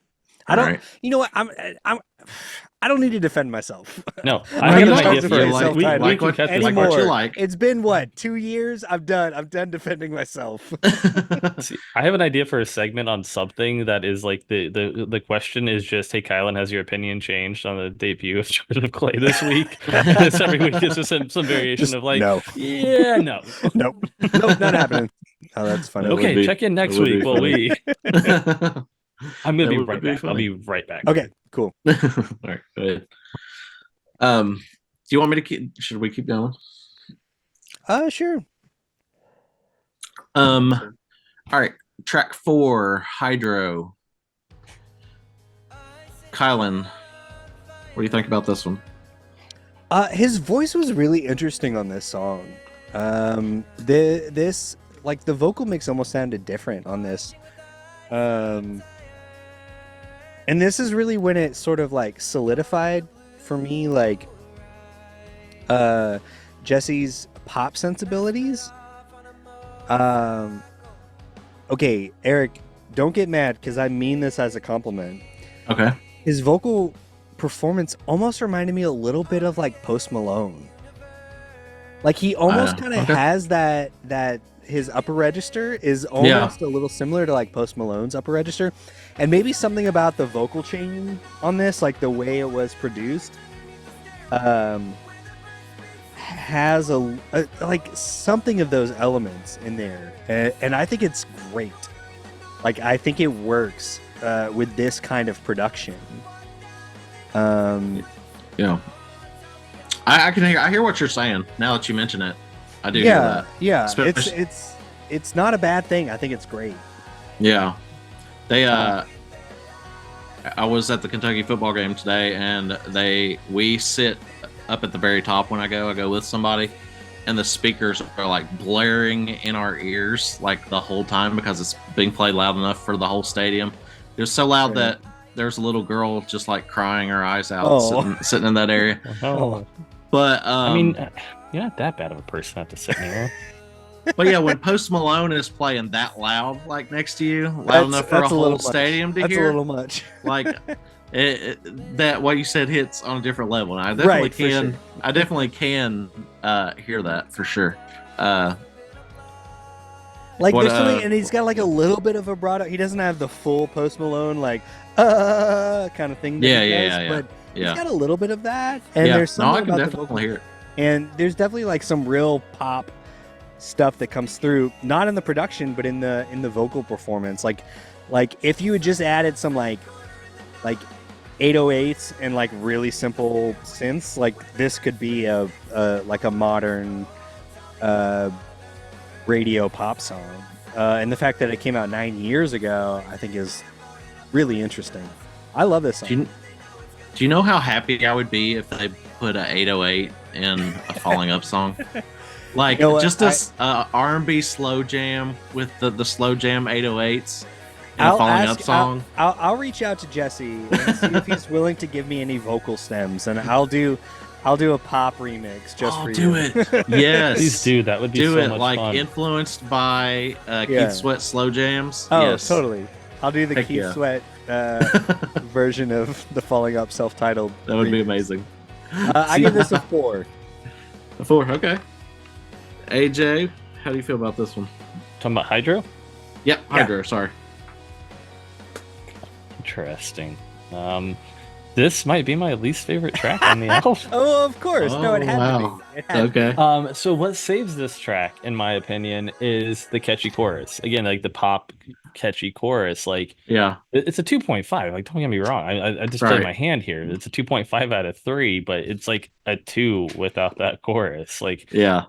I All don't. right. You know what? I don't need to defend myself. No, I'm I not have an gonna idea talk for about you. self-titled We like can what, cut this like what you anymore. like. It's been what, 2 years? I'm done defending myself. See, I have an idea for a segment on something that is like the question is just, hey, Kylan, has your opinion changed on the debut of Jars of Clay this week? This every week is just some variation Just of like, no. yeah, no. Nope, not happening. Oh, that's funny. That would Okay, be- check in next that would be week. Well, funny. I'm gonna That be would right be back. I'll funny. be right back. Okay, cool. All right, go ahead. Do you want me to keep? Should we keep going? Sure. All right. Track 4, Hydro. Kylan, what do you think about this one? His voice was really interesting on this song. This like the vocal mix almost sounded different on this. And this is really when it sort of like solidified for me, like Jesse's pop sensibilities. Okay, Eric, don't get mad because I mean this as a compliment. Okay. His vocal performance almost reminded me a little bit of like Post Malone. Like he almost kind of okay. has that his upper register is almost a little similar to like Post Malone's upper register, and maybe something about the vocal chain on this, like the way it was produced, has a like something of those elements in there, and I think it's great. Like I think it works with this kind of production. Yeah. I can hear. I hear what you're saying now that you mention it. I do hear that. Yeah, Especially- it's not a bad thing. I think it's great. Yeah. They I was at the Kentucky football game today, and we sit up at the very top when I go with somebody, and the speakers are like blaring in our ears like the whole time because it's being played loud enough for the whole stadium. It was so loud that there's a little girl just like crying her eyes out sitting in that area. Oh. But I mean, you're not that bad of a person not to sit near. but yeah, when Post Malone is playing that loud, like next to you, loud enough for a whole stadium to That's hear, a little much. like that what you said hits on a different level. And I definitely can. Sure. I definitely can hear that for sure. Like What, there's something, and he's got like a little bit of vibrato. He doesn't have the full Post Malone like kind of thing. That he does, but he's got a little bit of that. And there's no, I something can about the definitely vocal. hear it. And there's definitely like some real pop stuff that comes through, not in the production, but in the vocal performance. Like if you had just added some like 808s and like really simple synths, like this could be a modern radio pop song. And the fact that it came out 9 years ago, I think is really interesting. I love this song. Do you know how happy I would be if they put a 808 in a Falling Up song? Like just a R&B slow jam with the slow jam 808s in a Falling Up song. I'll reach out to Jesse and see if he's willing to give me any vocal stems, and I'll do a pop remix just for you. Do it. Yes. Please do. That would be so much like fun. Influenced by Keith Sweat slow jams. Oh, yes. totally. I'll do the Heck Keith yeah. Sweat version of the Falling Up self-titled. That would be remix. amazing. I give this a 4. A 4, okay. AJ, how do you feel about this one? Talking about Hydro? Yep, Hydro, sorry. Interesting. This might be my least favorite track on the album. Oh, of course. No, it Oh, had wow. to be. It had to be. Okay. So what saves this track, in my opinion, is the catchy chorus. Again, like the pop catchy chorus. Like Yeah. it's a 2.5. Like don't get me wrong. I just played my hand here. It's a 2.5 out of 3, but it's like a 2 without that chorus. Like Yeah.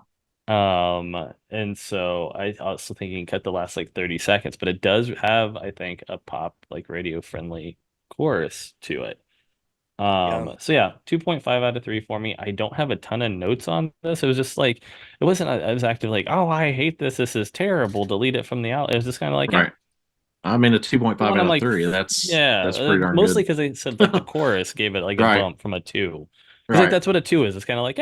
and so I also think you can cut the last like 30 seconds, but it does have, I think, a pop like radio friendly chorus to it. So yeah, 2.5 out of 3 for me. I don't have a ton of notes on this. It was just like it wasn't I was active like, oh, I hate this is terrible, delete it from the out. It was just kind of like, Right. I mean, a 2.5 Well, out I'm of like, 3. That's yeah, pretty darn mostly good. because they said like the chorus gave it like a Right. bump from a 2. Because like Right. that's what a 2 is. It's kind of like,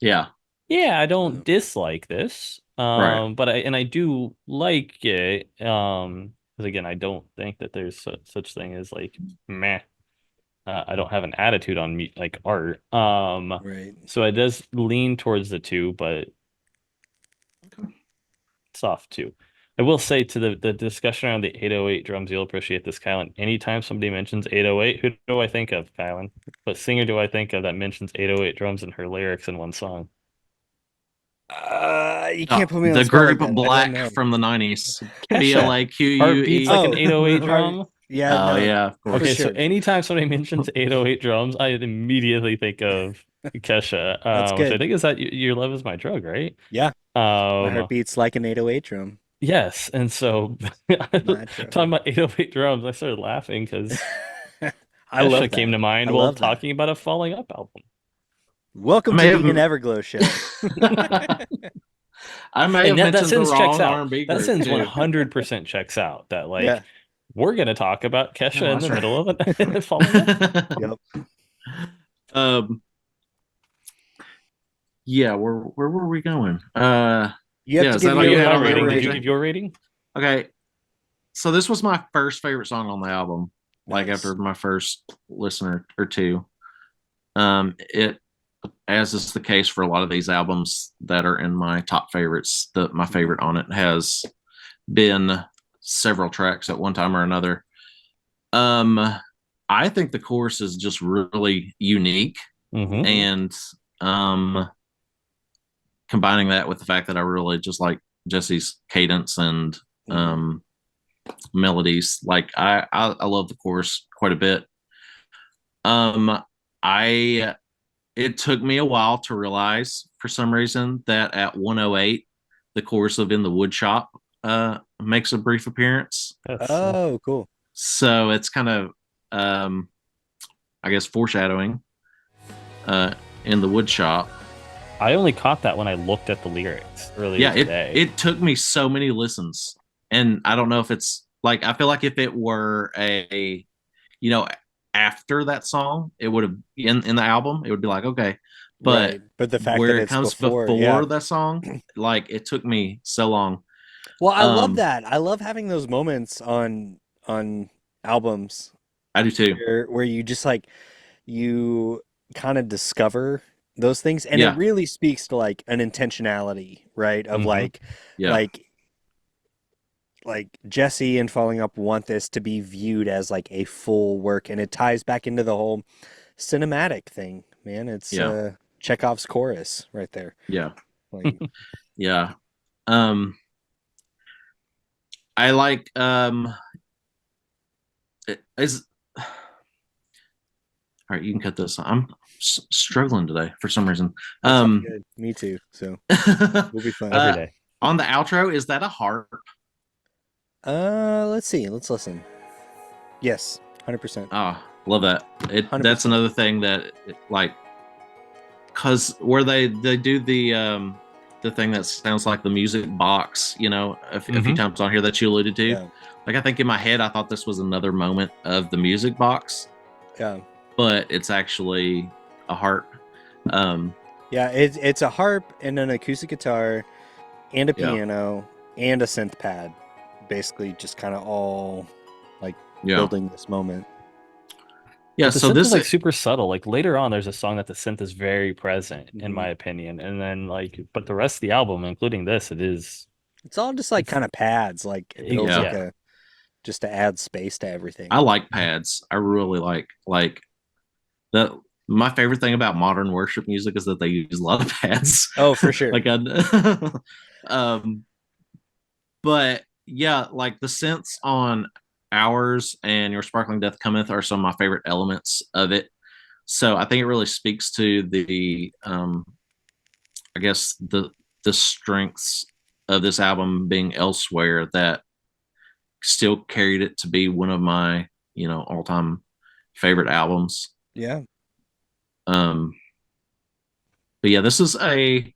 Yeah. yeah, I don't dislike this. Right. But I do like it. Because again, I don't think that there's such thing as like meh. I don't have an attitude on me like art. Right. So it does lean towards the 2, but soft 2. I will say to the discussion around the 808 drums, you'll appreciate this, Kylan. Anytime somebody mentions 808, who do I think of, Kylan? What singer do I think of that mentions 808 drums in her lyrics in one song? You can't put me on the The spot like group that. I don't Black know. from the 90s. Kesha. Heartbeats BLAQUE. like an Oh, 808 Heart- drum. yeah, Oh, no, yeah, of for course. Okay, so sure. anytime somebody mentions 808 drums, I immediately think of Kesha, That's which I good. think is that Your Love Is My Drug, right? Yeah, my heart Um, beats like an 808 drum. yes, and so My talking drug. about 808 drums, I started laughing because I love Kesha that. came to mind I while love that. talking about a Falling Up album. Welcome I to may the have Everglow show. I may have And that mentioned the sentence checks wrong out. R&B That group sentence too. 100% checks out. That Yeah. like we're gonna talk about Kesha Oh, in the that's middle of it Falling Up. Yep. um, yeah, where were we going? You have Yeah, to is give that all Oh, you you your had had my on that rating. one, Did you AJ? give your rating? Okay, so this was my first favorite song on the album. Like Nice. after my first listen or two. It, as is the case for a lot of these albums that are in my top favorites, my favorite on it has been several tracks at one time or another. Um, I think the chorus is just really unique, Mm-hmm. and um, combining that with the fact that I really just like Jesse's cadence and um melodies, like I love the chorus quite a bit. Um, I It took me a while to realize for some reason that at 108 the chorus of In the Wood Shop makes a brief appearance. Yes. Oh, cool. So it's kind of I guess foreshadowing in the wood shop. I only caught that when I looked at the lyrics earlier Yeah, today. it took me so many listens, and I don't know if it's like, I feel like if it were a, you know, after that song, it would have in the album, it would be like, okay, but Right. But the fact where that it it's comes before, before yeah. that song, like it took me so long. Well, I love Um, that. I love having those moments on albums I do too. where you just like you kind of discover those things, and it Yeah, really speaks to like an intentionality, right? Of Mhm. yeah, like Jesse and Falling Up want this to be viewed as like a full work, and it ties back into the whole cinematic thing, man. It's yeah, Chekhov's chorus right there. yeah, Like, yeah. Um, I like is all right. You can cut this. I'm struggling today for some reason. that's all good. Me too. So we'll be fine. Every day. On the outro, is that a harp? Let's see. Let's listen. Yes, 100%. Ah, love that. That's 100%. another thing that like, cause where they do the thing that sounds like the music box, you know, a few times on here that you alluded to. Yeah. Like, I think in my head I thought this was another moment of the music box, Yeah. but it's actually a harp. Yeah, it's a harp and an acoustic guitar and a Yeah. piano and a synth pad. Basically just kind of all like Yeah, building this moment. yeah. But the So synth this is like super subtle. Like later on, there's a song that the synth is very present, in Mhm. my opinion. And then like, but the rest of the album, including this, it is. It's all just like kind of pads, like it builds like Yeah. a just to add space to everything. I like pads. I really like that. My favorite thing about modern worship music is that they use a lot of pads. Oh, for sure. Like but yeah, like the synths on Ours and Your Sparkling Death Cometh are some of my favorite elements of it. So I think it really speaks to the I guess the strengths of this album being elsewhere that still carried it to be one of my, all-time favorite albums. Yeah. But yeah, this is a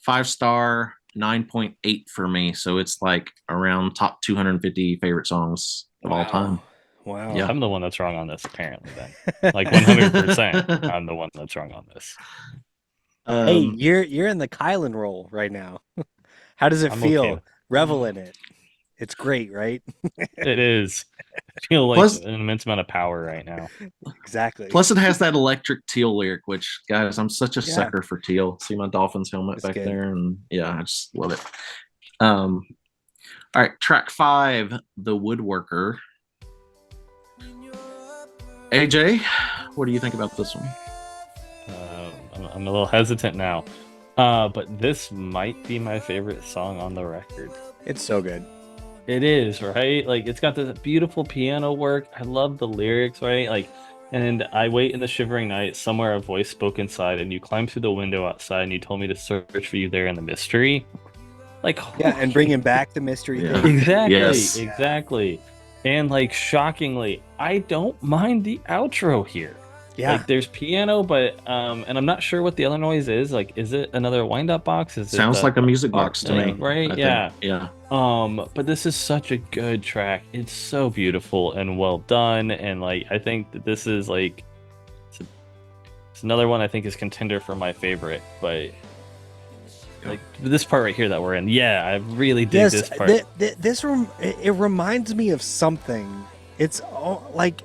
5-star 9.8 for me. So it's like around top 250 favorite songs of all time. Wow. Yeah. I'm the one that's wrong on this, apparently, then. Like 100%, I'm the one that's wrong on this. Hey, Um, you're in the Kylan role right now. How does it I'm feel? okay. Revel in it. It's great, right? It is. I feel like Plus- an immense amount of power right now. Exactly. Plus, it has that electric teal lyric, which, guys, I'm such a Yeah. sucker for teal. See my Dolphins helmet It's back good. there, and yeah, I just love it. All right, track 5, The Woodworker. AJ, what do you think about this one? I'm a little hesitant now. But this might be my favorite song on the record. It's so good. It is, right? Like it's got this beautiful piano work. I love the lyrics, right? Like, and I wait in the shivering night, somewhere a voice spoke inside, and you climbed through the window outside, and you told me to search for you there in the mystery. Like, Yeah, and bringing back the mystery Yeah. thing. exactly, Yes. exactly. And like shockingly, I don't mind the outro here. Yeah. Like there's piano, but and I'm not sure what the other noise is. Like, is it another wind-up box? Is Sounds it like a music harp box to thing, me. right? I think. Yeah. Yeah. But this is such a good track. It's so beautiful and well done. And like I think that this is like it's another one I think is contender for my favorite. But like this part right here that we're in, yeah, I really dig this part. It reminds me of something. It's like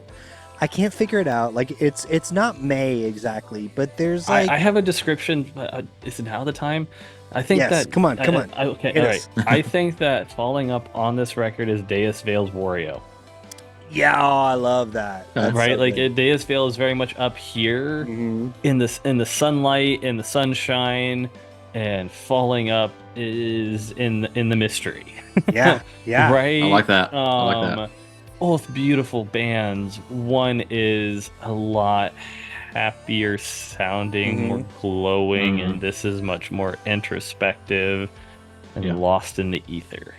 I can't figure it out. Like it's not May exactly, but there's like I have a description. But is it now the time? I think Yes, that come on. Okay, Hit all us. right. I think that falling up on this record is Deus Vale's Wario. yeah, oh, I love that. That's Right, so like good. Deus Vale is very much up here Mhm. in the sunlight, in the sunshine, and falling up is in the mystery. Yeah, yeah. Right. I like that. I like that. Both beautiful bands. One is a lot happier sounding, more glowing, and this is much more introspective and Yeah. lost in the ether.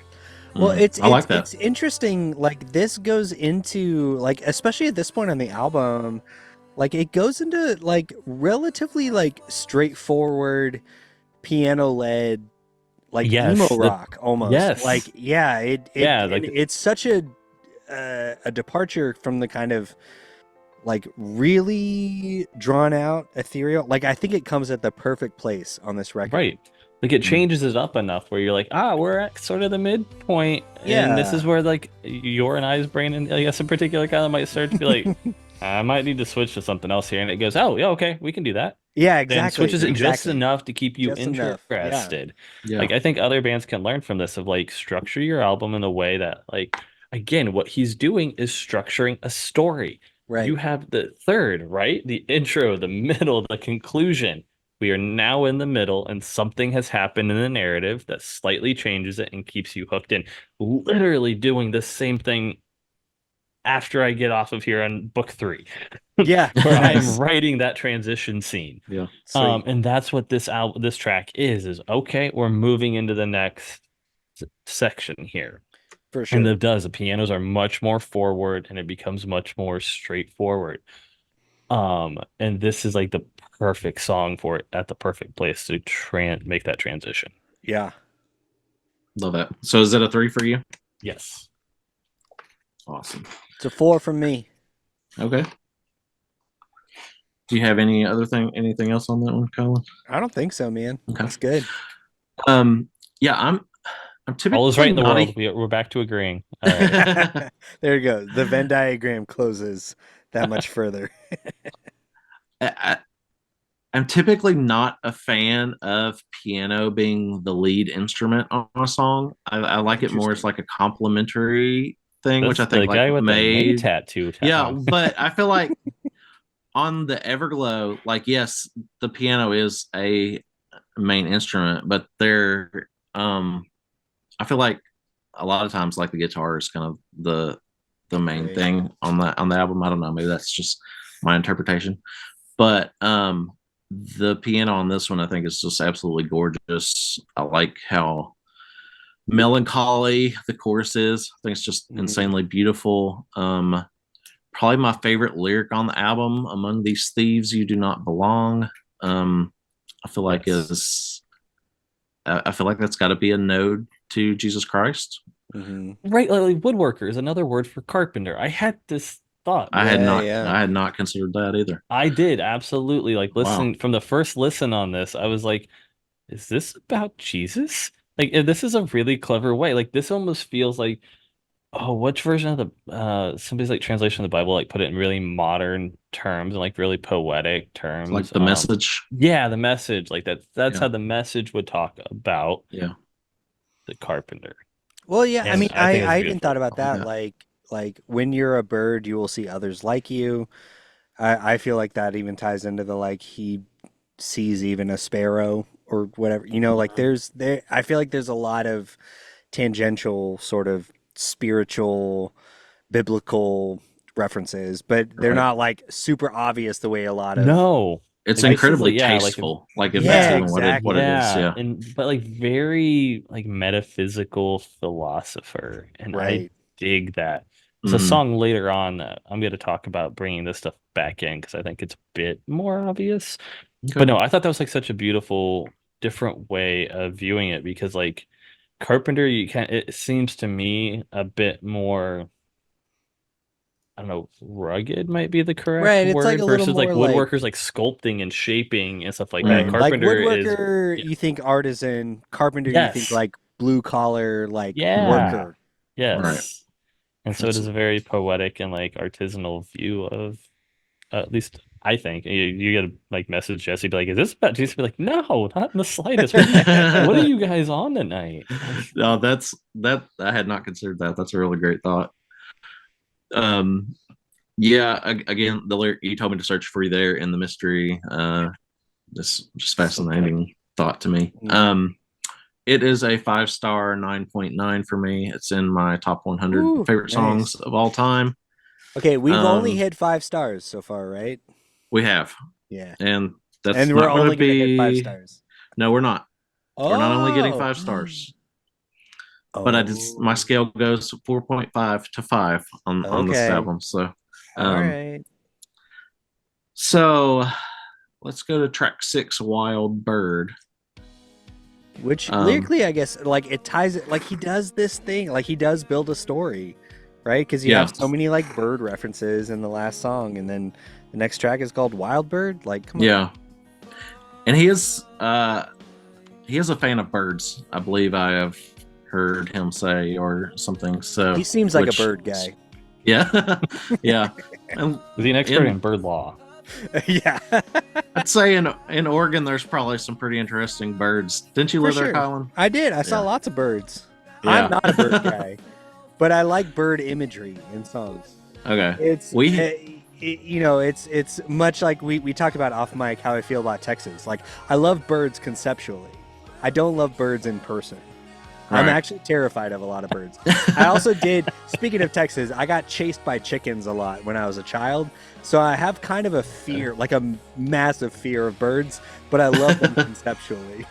Well, it's I like that. It's interesting. Like this goes into like, especially at this point on the album, like it goes into like relatively like straightforward piano led like Yes, emo the- rock almost. yes. Like yeah, Yeah, and like- it's such a departure from the kind of like really drawn out ethereal. Like I think it comes at the perfect place on this record. Right. Like it changes it up enough where you're like, we're at sort of the midpoint. And this Yeah. is where like your and I's brain, and I guess in particular, kind of might start to be like, I might need to switch to something else here. And it goes, oh, yeah, okay, we can do that. Yeah, Then exactly. switches it just exactly. enough to keep you Just enough, yeah. interested. Yeah. Like I think other bands can learn from this of like structure your album in a way that like again, what he's doing is structuring a story. Right. You have the third, right? The intro, the middle, the conclusion. We are now in the middle, and something has happened in the narrative that slightly changes it and keeps you hooked in. Literally doing the same thing after I get off of here on book 3, Yeah. where nice. I'm writing that transition scene. Yeah. Sweet. And that's what this track is okay, we're moving into the next section here. For sure. And it does. The pianos are much more forward, and it becomes much more straightforward. And this is like the perfect song for it at the perfect place to make that transition. Yeah. Love that. So is it a 3 for you? Yes. Awesome. It's a 4 from me. Okay. Do you have anything else on that one, Colin? I don't think so, man. Okay. That's good. Yeah, I'm typically All is right in the not world. We're back to agreeing. All right. There you go. The Venn diagram closes that much further. I'm typically not a fan of piano being the lead instrument on a song. I like it more as like a complementary thing, which I That's the think guy like with the May May. tattoo. Yeah, but I feel like on the Everglow, like yes, the piano is a main instrument, but I feel like a lot of times like the guitar is kind of the main Right. thing on the album. I don't know, maybe that's just my interpretation. But the piano on this one I think is just absolutely gorgeous. I like how melancholy the chorus is. I think it's just Mhm. insanely beautiful. Probably my favorite lyric on the album, among these thieves you do not belong. I feel like Yes. is I feel like that's got to be a node to Jesus Christ. Hmm. Right, like woodworker is another word for carpenter. I had this thought. Yeah. I had not considered that either. I did absolutely like Wow. listen from the first listen on this. I was like, is this about Jesus? Like, this is a really clever way. Like, this almost feels like, oh, which version of the somebody's like translation of the Bible like put it in really modern terms and like really poetic Like terms. the message. Yeah, the message like that's Yeah. how the message would talk about Yeah. the carpenter. Well, yeah, I And mean, I think it's I even thought beautiful. about that. Yeah. Like when you're a bird, you will see others like you. I feel like that even ties into the like he sees even a sparrow or whatever. You know, like there I feel like there's a lot of tangential sort of spiritual biblical references, but they're Right. not like super obvious the way a lot of No. It's Like, this is incredibly like, yeah, like tasteful. Like if that's Yeah, even what exactly. it is. yeah, Yeah. and but like very like metaphysical philosopher, and I Right. dig that. It's a Mhm. song later on that I'm going to talk about bringing this stuff back in because I think it's a bit more obvious. But Okay. no, I thought that was like such a beautiful, different way of viewing it because like Carpenter, you can it seems to me a bit more, I don't know, rugged might be the correct Right, it's like word a little versus like more like woodworkers like sculpting and shaping and stuff like that. Mhm. like Carpenter is, woodworker, yeah, you think artisan, carpenter, you think yes, like blue collar, like Mhm. yeah, worker. Right. yes. And so it That's is a very poetic and like artisanal view of, at least I think. You get a like message Jesse be like, "Is this about Jesus?" Be like, "No, not in the slightest. What are you guys on tonight?" Like, No, that I had not considered that. That's a really great thought. Um, yeah, again, the lyric you told me to search for you there in the mystery. This just So good. fascinating thought to me. Mm. It is a 5 star 9.9 for me. It's in my top 100 Ooh, favorite songs nice. of all time. Okay, we've only Um, hit 5 stars so far, right? we have, Yeah. and And that's we're not going to only gonna hit five be. stars. No, we're not. We're not only getting Oh. 5 stars, but I just my Oh. scale goes 4.5 to 5 on this Okay. album. So, All um, right. so let's go to track 6, Wild Bird. Which Um, lyrically, I guess, like it ties it, like he does this thing, like he does build a story, right? Because you yeah, have so many like bird references in the last song, and then the next track is called Wild Bird. Like, come on. yeah, and he is a fan of birds. I believe I have heard him say or something. So, He seems like a which, bird guy. yeah, yeah, and is he an expert in in bird law? Yeah. I'd say in Oregon, there's probably some pretty interesting birds. Didn't you For live there, sure. Colin? I did. I saw Yeah. lots of birds. I'm Yeah. not a bird guy, but I like bird imagery in songs. Okay. It's We you know, it's much like we talked about off mic how I feel about Texas. Like I love birds conceptually. I don't love birds in person. I'm Right. actually terrified of a lot of birds. I also did, speaking of Texas, I got chased by chickens a lot when I was a child. So I have kind of a fear, like a massive fear of birds, but I love them conceptually.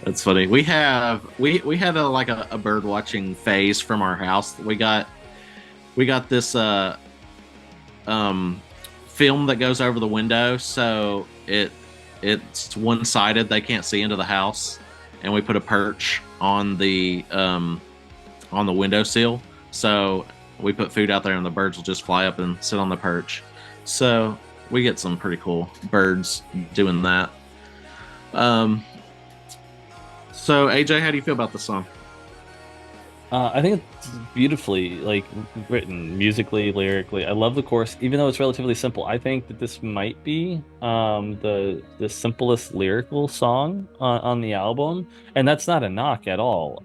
That's funny. We had a bird watching phase from our house. We got this film that goes over the window, so it's one sided. They can't see into the house, and we put a perch on the windowsill. So we put food out there, and the birds will just fly up and sit on the perch. So we get some pretty cool birds doing that. So AJ, how do you feel about the song? I think it's beautifully like written musically, lyrically. I love the chorus, even though it's relatively simple. I think that this might be the simplest lyrical song on the album, and that's not a knock at all.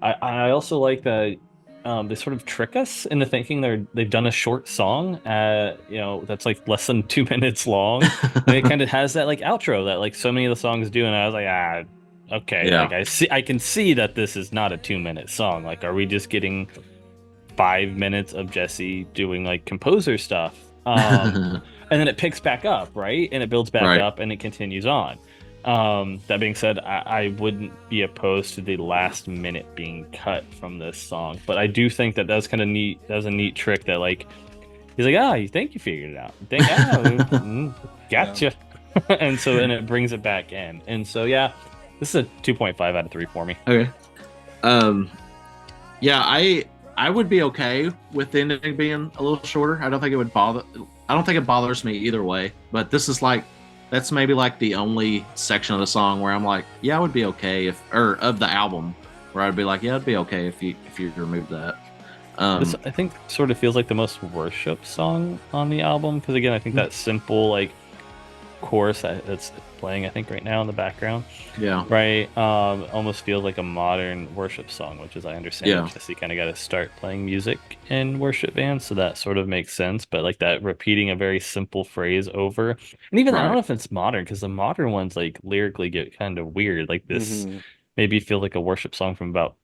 I also like that they sort of trick us into thinking they've done a short song, that's like less than 2 minutes long. And it kind of has that like outro that like so many of the songs do, and I was like, okay, Yeah. like I can see that this is not a 2 minute song. Like, are we just getting 5 minutes of Jesse doing like composer stuff? And then it picks back up, right? And it builds back Right. up and it continues on. That being said, I wouldn't be opposed to the last minute being cut from this song, but I do think that that's kind of neat. That's a neat trick that like he's like, you think you figured it out? You think, gotcha. And so then it brings it back in, and so yeah, This is a 2.5 out of 3 for me. Okay. Yeah, I would be okay with the ending being a little shorter. I don't think it would bother. I don't think it bothers me either way. But this is like, that's maybe like the only section of the song where I'm like, yeah, I would be okay if, or of the album, where I'd be like, yeah, it'd be okay if you remove that. This, I think, sort of feels like the most worship song on the album because, again, I think that simple like chorus that's playing, I think, right now in the background, yeah, right, almost feels like a modern worship song, which is, I understand, Yeah. Jesse kind of got to start playing music in worship bands, so that sort of makes sense. But like that repeating a very simple phrase over, and even I don't Right. know if it's modern because the modern ones like lyrically get kind of weird. Like this Mhm. maybe feel like a worship song from about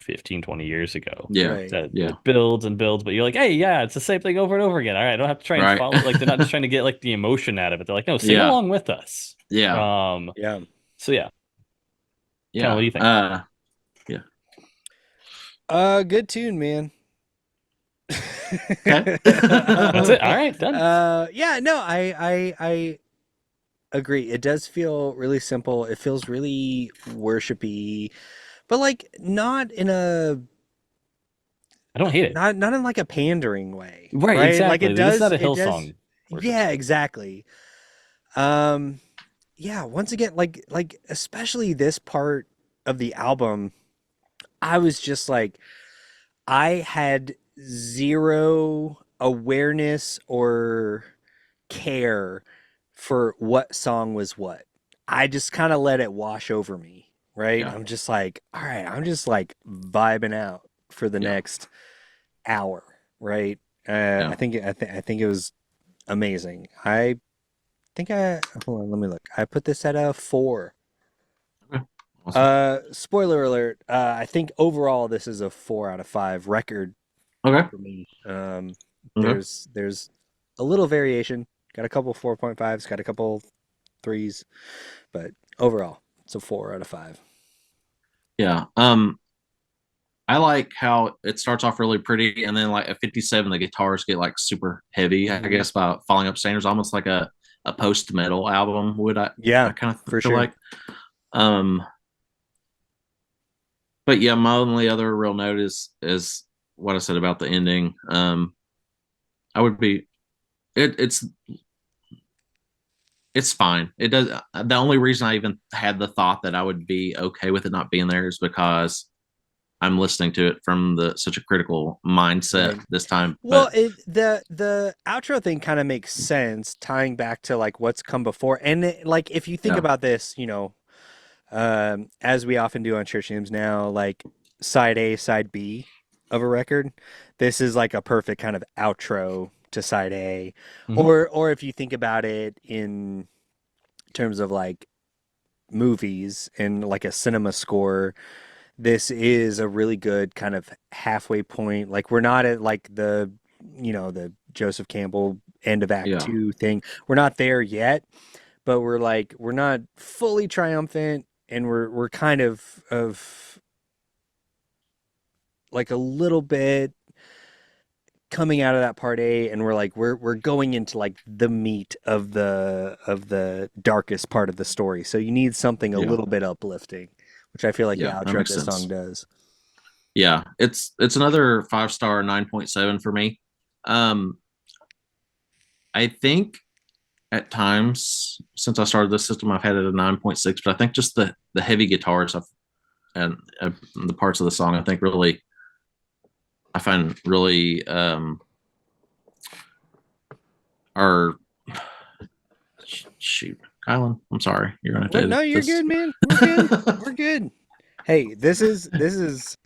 15, 20 years ago. yeah, Right. That yeah, it builds and builds, but you're like, hey, yeah, it's the same thing over and over again. All right, I don't have to try and Right. follow. Like they're not just trying to get like the emotion out of it. They're like, no, sing Yeah. along with us. yeah, Yeah. So yeah, yeah. what do you think? Good tune, man. Okay. That's it. All right, done. Yeah, no, I agree. It does feel really simple. It feels really worshipy, but like not in a I don't hate it. not in like a pandering way. Right, Like exactly. it This is does not a it does Hillsong worship Yeah, song. exactly. Yeah, once again, like especially this part of the album, I was just like I had zero awareness or care for what song was what. I just kind of let it wash over me, right? Yeah. I'm just like, all right, I'm just like vibing out for the Yeah. next hour, right? Yeah. I think it was amazing. I think I hold on, let me look. I put this at a 4. Awesome. Spoiler alert. I think overall this is a 4 out of 5 record Okay. for me. Okay. There's a little variation. Got a couple 4.5s, got a couple 3s, but overall it's a 4 out of 5. Yeah. I like how it starts off really pretty, and then like at 57, the guitars get like super heavy. I Mhm. guess by Falling Up Standards, almost like a post metal album. Would I Yeah, kind of for feel sure. like? Um, but yeah, my only other real note is what I said about the ending. I would be it's fine. It does. The only reason I even had the thought that I would be okay with it not being there is because I'm listening to it from such a critical mindset Right. this time. Well, But the outro thing kind of makes sense, tying back to like what's come before, and like if you think Yeah. about this, as we often do on church hymns now, like side A, side B of a record, this is like a perfect kind of outro to side A, Mhm. or if you think about it in terms of like movies and like a cinema score, this is a really good kind of halfway point. Like we're not at like the Joseph Campbell end of Act Yeah. 2 thing. We're not there yet, but we're not fully triumphant, and we're kind of like a little bit coming out of that part A, and we're going into like the meat of the darkest part of the story. So you need something a Yeah. little bit uplifting, which I feel like Yeah, the that outro of makes this sense. song does. Yeah, it's another 5-star 9.7 for me. I think at times since I started this system, I've had it at 9.6, but I think just the heavy guitars and the parts of the song I find really are shoot. Kylan, I'm sorry. You're gonna have to What? edit No, you're this. good, man. We're good. We're good. Hey, this is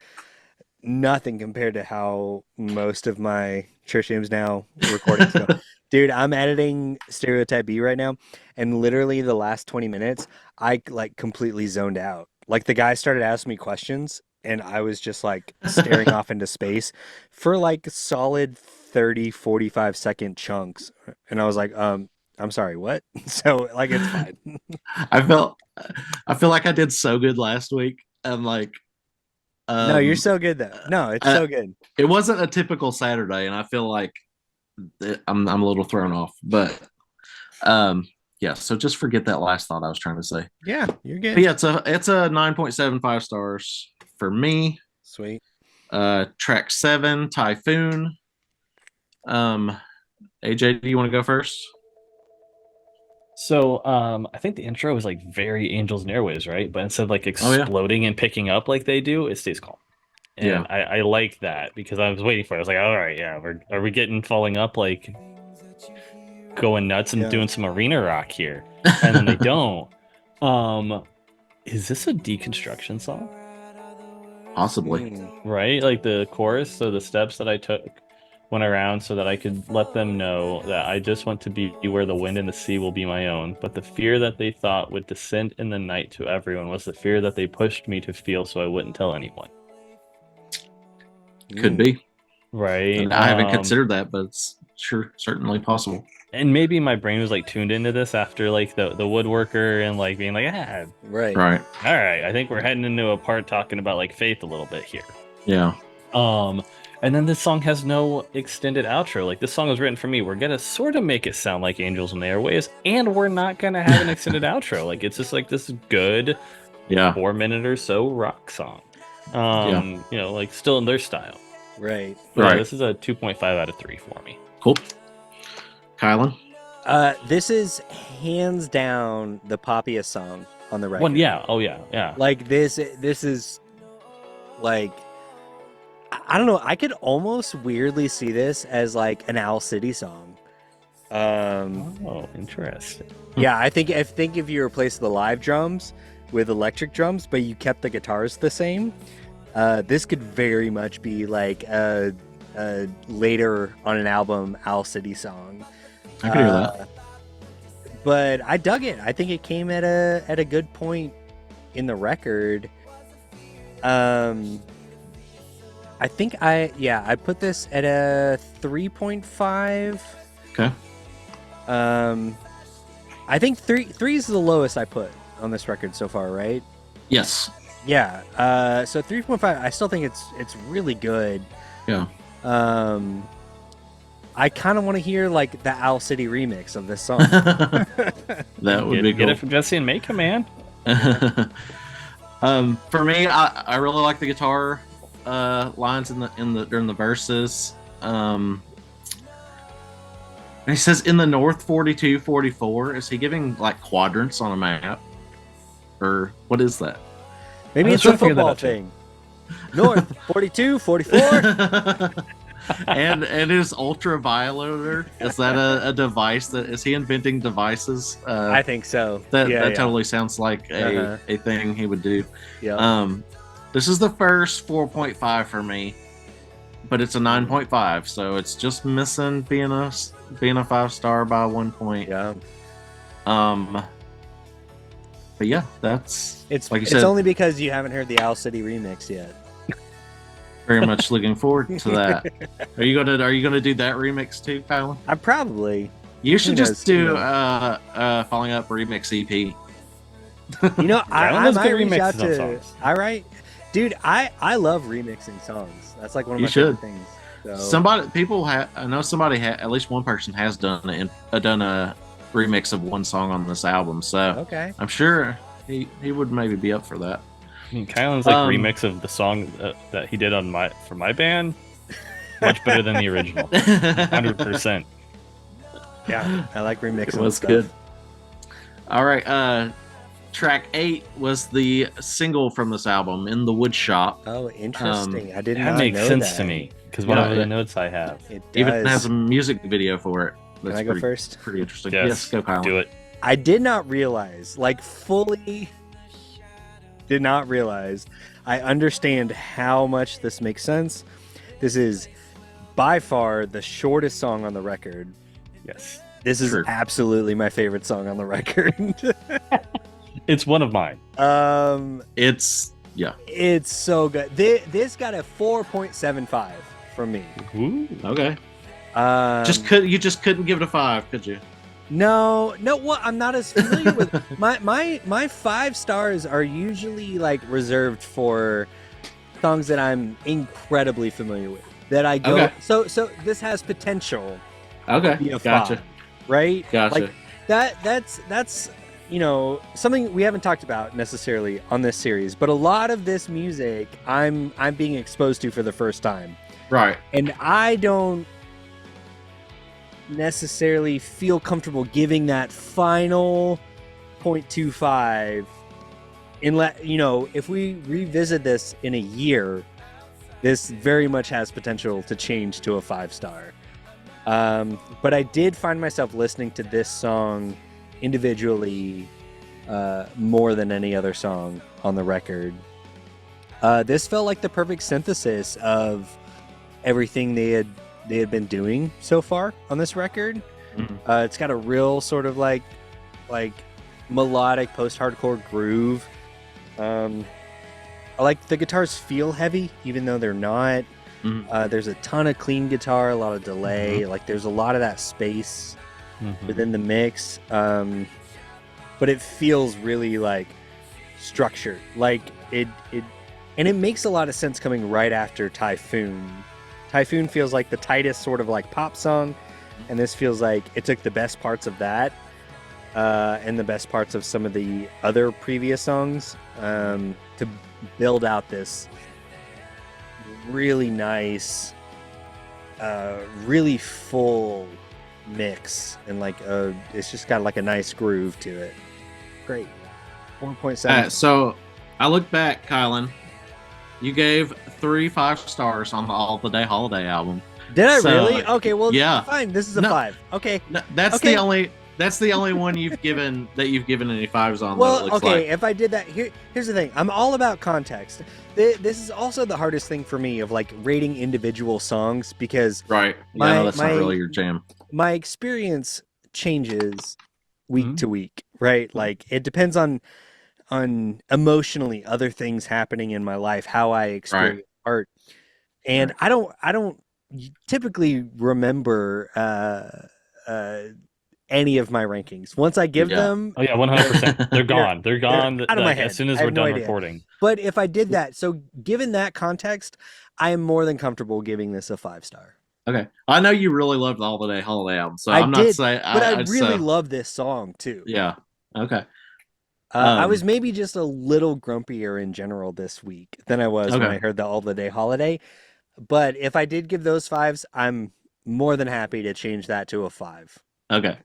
nothing compared to how most of my church hymns now recordings go. Dude, I'm editing Stereotype B right now, and literally the last 20 minutes, I like completely zoned out. Like the guy started asking me questions, and I was just like staring off into space for like solid 30, 45-second chunks. And I was like, I'm sorry, what? So like it's fine. I felt I feel like I did so good last week, and like No, you're um so good though. No, it's uh, so good. it wasn't a typical Saturday, and I feel like I'm a little thrown off, but um yeah, so just forget that last thought I was trying to say. Yeah, you're good. But yeah, it's a 9.75 stars for me. Sweet. Track 7, Typhoon. AJ, do you want to go first? So I think the intro is like very Angels and Airwaves, right? But instead of like Oh, yeah. exploding and picking up like they do, it stays calm. And Yeah. I like that because I was waiting for it. I was like, all right, yeah, are we getting falling up like going nuts and Yeah. doing some arena rock here? And then they don't. Is this a deconstruction song? Possibly. Right? Like the chorus, so the steps that I took went around so that I could let them know that I just want to be where the wind and the sea will be my own. But the fear that they thought would descend in the night to everyone was the fear that they pushed me to feel so I wouldn't tell anyone. Could be. Right? And I haven't considered that, but it's sure certainly possible. And maybe my brain was like tuned into this after like the woodworker and like being like, Right. Right. all right, I think we're heading into a part talking about like faith a little bit here. Yeah. And then this song has no extended outro. Like this song was written for me. We're gonna sort of make it sound like Angels and Airwaves, and we're not gonna have an extended outro. Like it's just like this good Yeah. 4-minute or so rock song. You know, like still in their style. Right. But yeah, Right. this is a 2.5 out of 3 for me. Cool. Kylan? This is hands down the poppiest song on the record. One, yeah, oh yeah, yeah. Like this is like I don't know. I could almost weirdly see this as like an Owl City song. Oh, interesting. Yeah, I think if you replace the live drums with electric drums, but you kept the guitars the same, this could very much be like a later on an album Owl City song. I could hear that. But I dug it. I think it came at a good point in the record. I think I put this at a 3.5. Okay. I think three is the lowest I put on this record so far, right? Yes. Yeah. So 3.5. I still think it's really good. Yeah. I kind of want to hear like the Owl City remix of this song. That would be cool. Get it from Jesse and Maka, man. For me, I really like the guitar lines during the verses. And he says in the north 42, 44. Is he giving like quadrants on a map, or what is that? Maybe I it's was a trying to figure that football out, too. thing. North 42, 44. and his ultravioleter, is that a device that is he inventing devices? I think so. That yeah. totally sounds like a thing he would do. Yeah. This is the first 4.5 for me, but it's a 9.5, so it's just missing being a 5-star by 1 point. Yeah. But yeah, that's It's like you it's said. only because you haven't heard the Owl City remix yet. Very much looking forward to that. Are you gonna do that remix too, Kylan? I probably. You should Who just knows? do Who knows? Falling Up remix EP. You know, I Rylan does might good reach remixes out on to. songs. All right, dude. I love remixing songs. That's like one of You my favorite should. things. So, I know somebody at least one person has done a remix of one song on this album, so okay. I'm sure he would maybe be up for that. I mean, Kylan's like remix of the song that he did for my band, much better than the original, 100%. Yeah, I like remixing. It was stuff. good. All right, track 8 was the single from this album, In the Wood Shop. Oh, interesting. I did That not makes know sense that. to me because one of Yeah, the notes I have. It Even does. has a music video for it. Can I go first? Pretty interesting. Yes, Yes, go Kyle. do it. I did not realize, like fully did not realize. I understand how much this makes sense. This is by far the shortest song on the record. Yes, This is True. absolutely my favorite song on the record. it's one of mine. It's It's so good. This got a 4.75 from me. Ooh. okay. Um, You just couldn't give it a 5, could you? No. Well, I'm not as familiar with my 5 stars are usually like reserved for songs that I'm incredibly familiar with. That I go. Okay. So this has potential Okay, to be a gotcha. 5, right? Gotcha. Like that's something we haven't talked about necessarily on this series, but a lot of this music I'm being exposed to for the first time, Right. and I don't necessarily feel comfortable giving that final 0.25 unless if we revisit this in a year, this very much has potential to change to a 5-star. But I did find myself listening to this song individually more than any other song on the record. This felt like the perfect synthesis of everything they had been doing so far on this record. It's got a real sort of like melodic post-hardcore groove. I like the guitars feel heavy even though they're not. There's a ton of clean guitar, a lot of delay. Like there's a lot of that space within the mix, but it feels really like structured. Like it makes a lot of sense coming right after Typhoon. Typhoon feels like the tightest sort of like pop song, and this feels like it took the best parts of that and the best parts of some of the other previous songs to build out this really nice, really full mix, and like it's just got like a nice groove to it. Great. 4.7. So I look back, Kylan. You gave 3 5-stars on the All the Day Holiday album. Did I So, really? Okay, well, yeah. fine. This is a No. 5. Okay. No, that's Okay. the only one you've given any 5s on. Well, that it looks okay. like. If I did that, here's the thing. I'm all about context. This is also the hardest thing for me of like rating individual songs because Right. Yeah, My- no, that's not my- really your jam. my experience changes week to week, right? Like it depends on emotionally other things happening in my life, how I experience art. And I don't typically remember any of my rankings. Once I give Yeah. them, Oh yeah, 100%. They're gone. They're gone. out of my like, head. as soon as I we're have no done idea. recording. but if I did that, so given that context, I am more than comfortable giving this a 5-star. Okay. I know you really loved the All the Day Holiday album, so I I'm not did, saying. But I I'd really say- love this song too. Yeah. Okay. I was Um, maybe just a little grumpier in general this week than I was when Okay. I heard the All the Day Holiday. But if I did give those 5s, I'm more than happy to change that to a 5. Okay.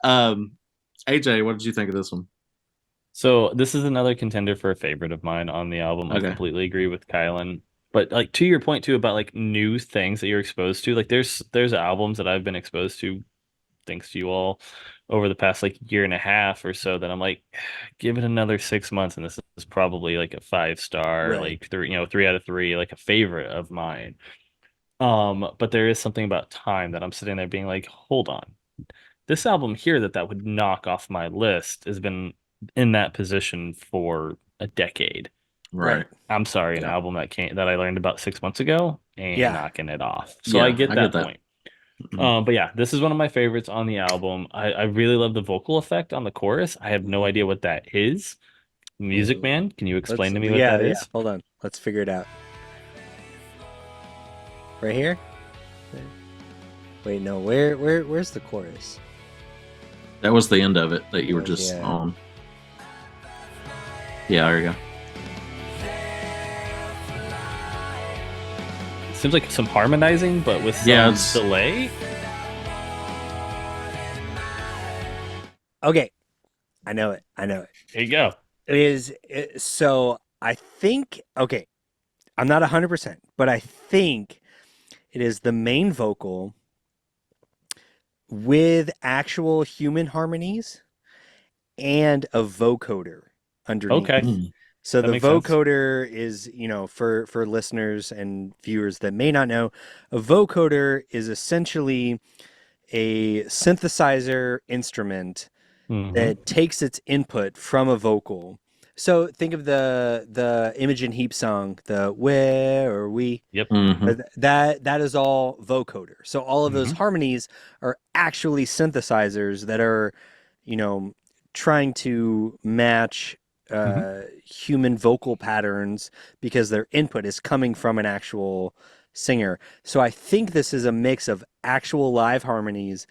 AJ, what did you think of this one? So this is another contender for a favorite of mine on the album. I Okay. completely agree with Kylan. But like to your point too about like new things that you're exposed to, like there's albums that I've been exposed to thanks to you all over the past like year and a half or so that I'm like, give it another 6 months and this is probably like a 5-star, Right. like 3 out of 3, like a favorite of mine. But there is something about time that I'm sitting there being like, hold on. This album here that would knock off my list has been in that position for a decade. Right. I'm sorry, an Yeah. album that I learned about 6 months ago ain't Yeah. knocking it off. So Yeah, I get I that get that. point. Mhm. But yeah, this is one of my favorites on the album. I really love the vocal effect on the chorus. I have no idea what that is. Music Ooh. Man, can you explain to me what yeah, that yeah. is? Hold on. Let's figure it out. Right here? Wait, no. Where's the chorus? That was the end of it that you were just Yeah. on. Yeah, there you go. It seems like some harmonizing, but with some Yeah, it's- delay. Okay. I know it. There you go. So I think, okay, I'm not 100%, but I think it is the main vocal with actual human harmonies and a vocoder underneath. Okay. Mm. So That the makes sense. vocoder is, for listeners and viewers that may not know, a vocoder is essentially a synthesizer instrument Mhm. that takes its input from a vocal. So think of the Imogen Heap song, the "Where Are We?" Mhm. That is all vocoder. So all of those Mhm. harmonies are actually synthesizers that are, trying to match human vocal patterns because their input is coming from an actual singer. So I think this is a mix of actual live harmonies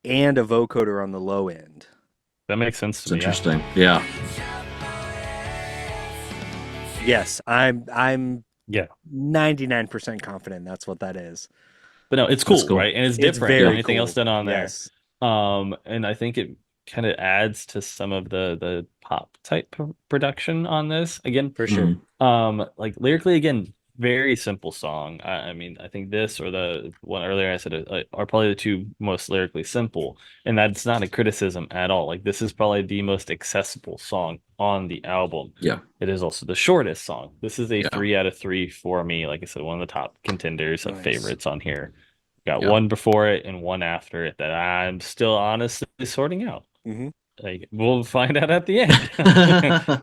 and a vocoder on the low end. That makes sense It's to me. Yeah. interesting. Yeah. Yes, I'm Yeah. 99% confident that's what that is. But no, it's cool, That's cool. right? And it's It's different than very anything cool. else done on there. Yes. And I think it kind of adds to some of the pop type production on this. Again, For sure. like lyrically, again, very simple song. I mean, I think this or the one earlier I said are probably the two most lyrically simple, and that's not a criticism at all. Like this is probably the most accessible song on the album. Yeah. It is also the shortest song. This is a Yeah. 3 out of 3 for me. Like I said, one of the top contenders of Nice. favorites on here. Got Yeah. one before it and one after it that I'm still honestly sorting out. Mhm. Like we'll find out at the end.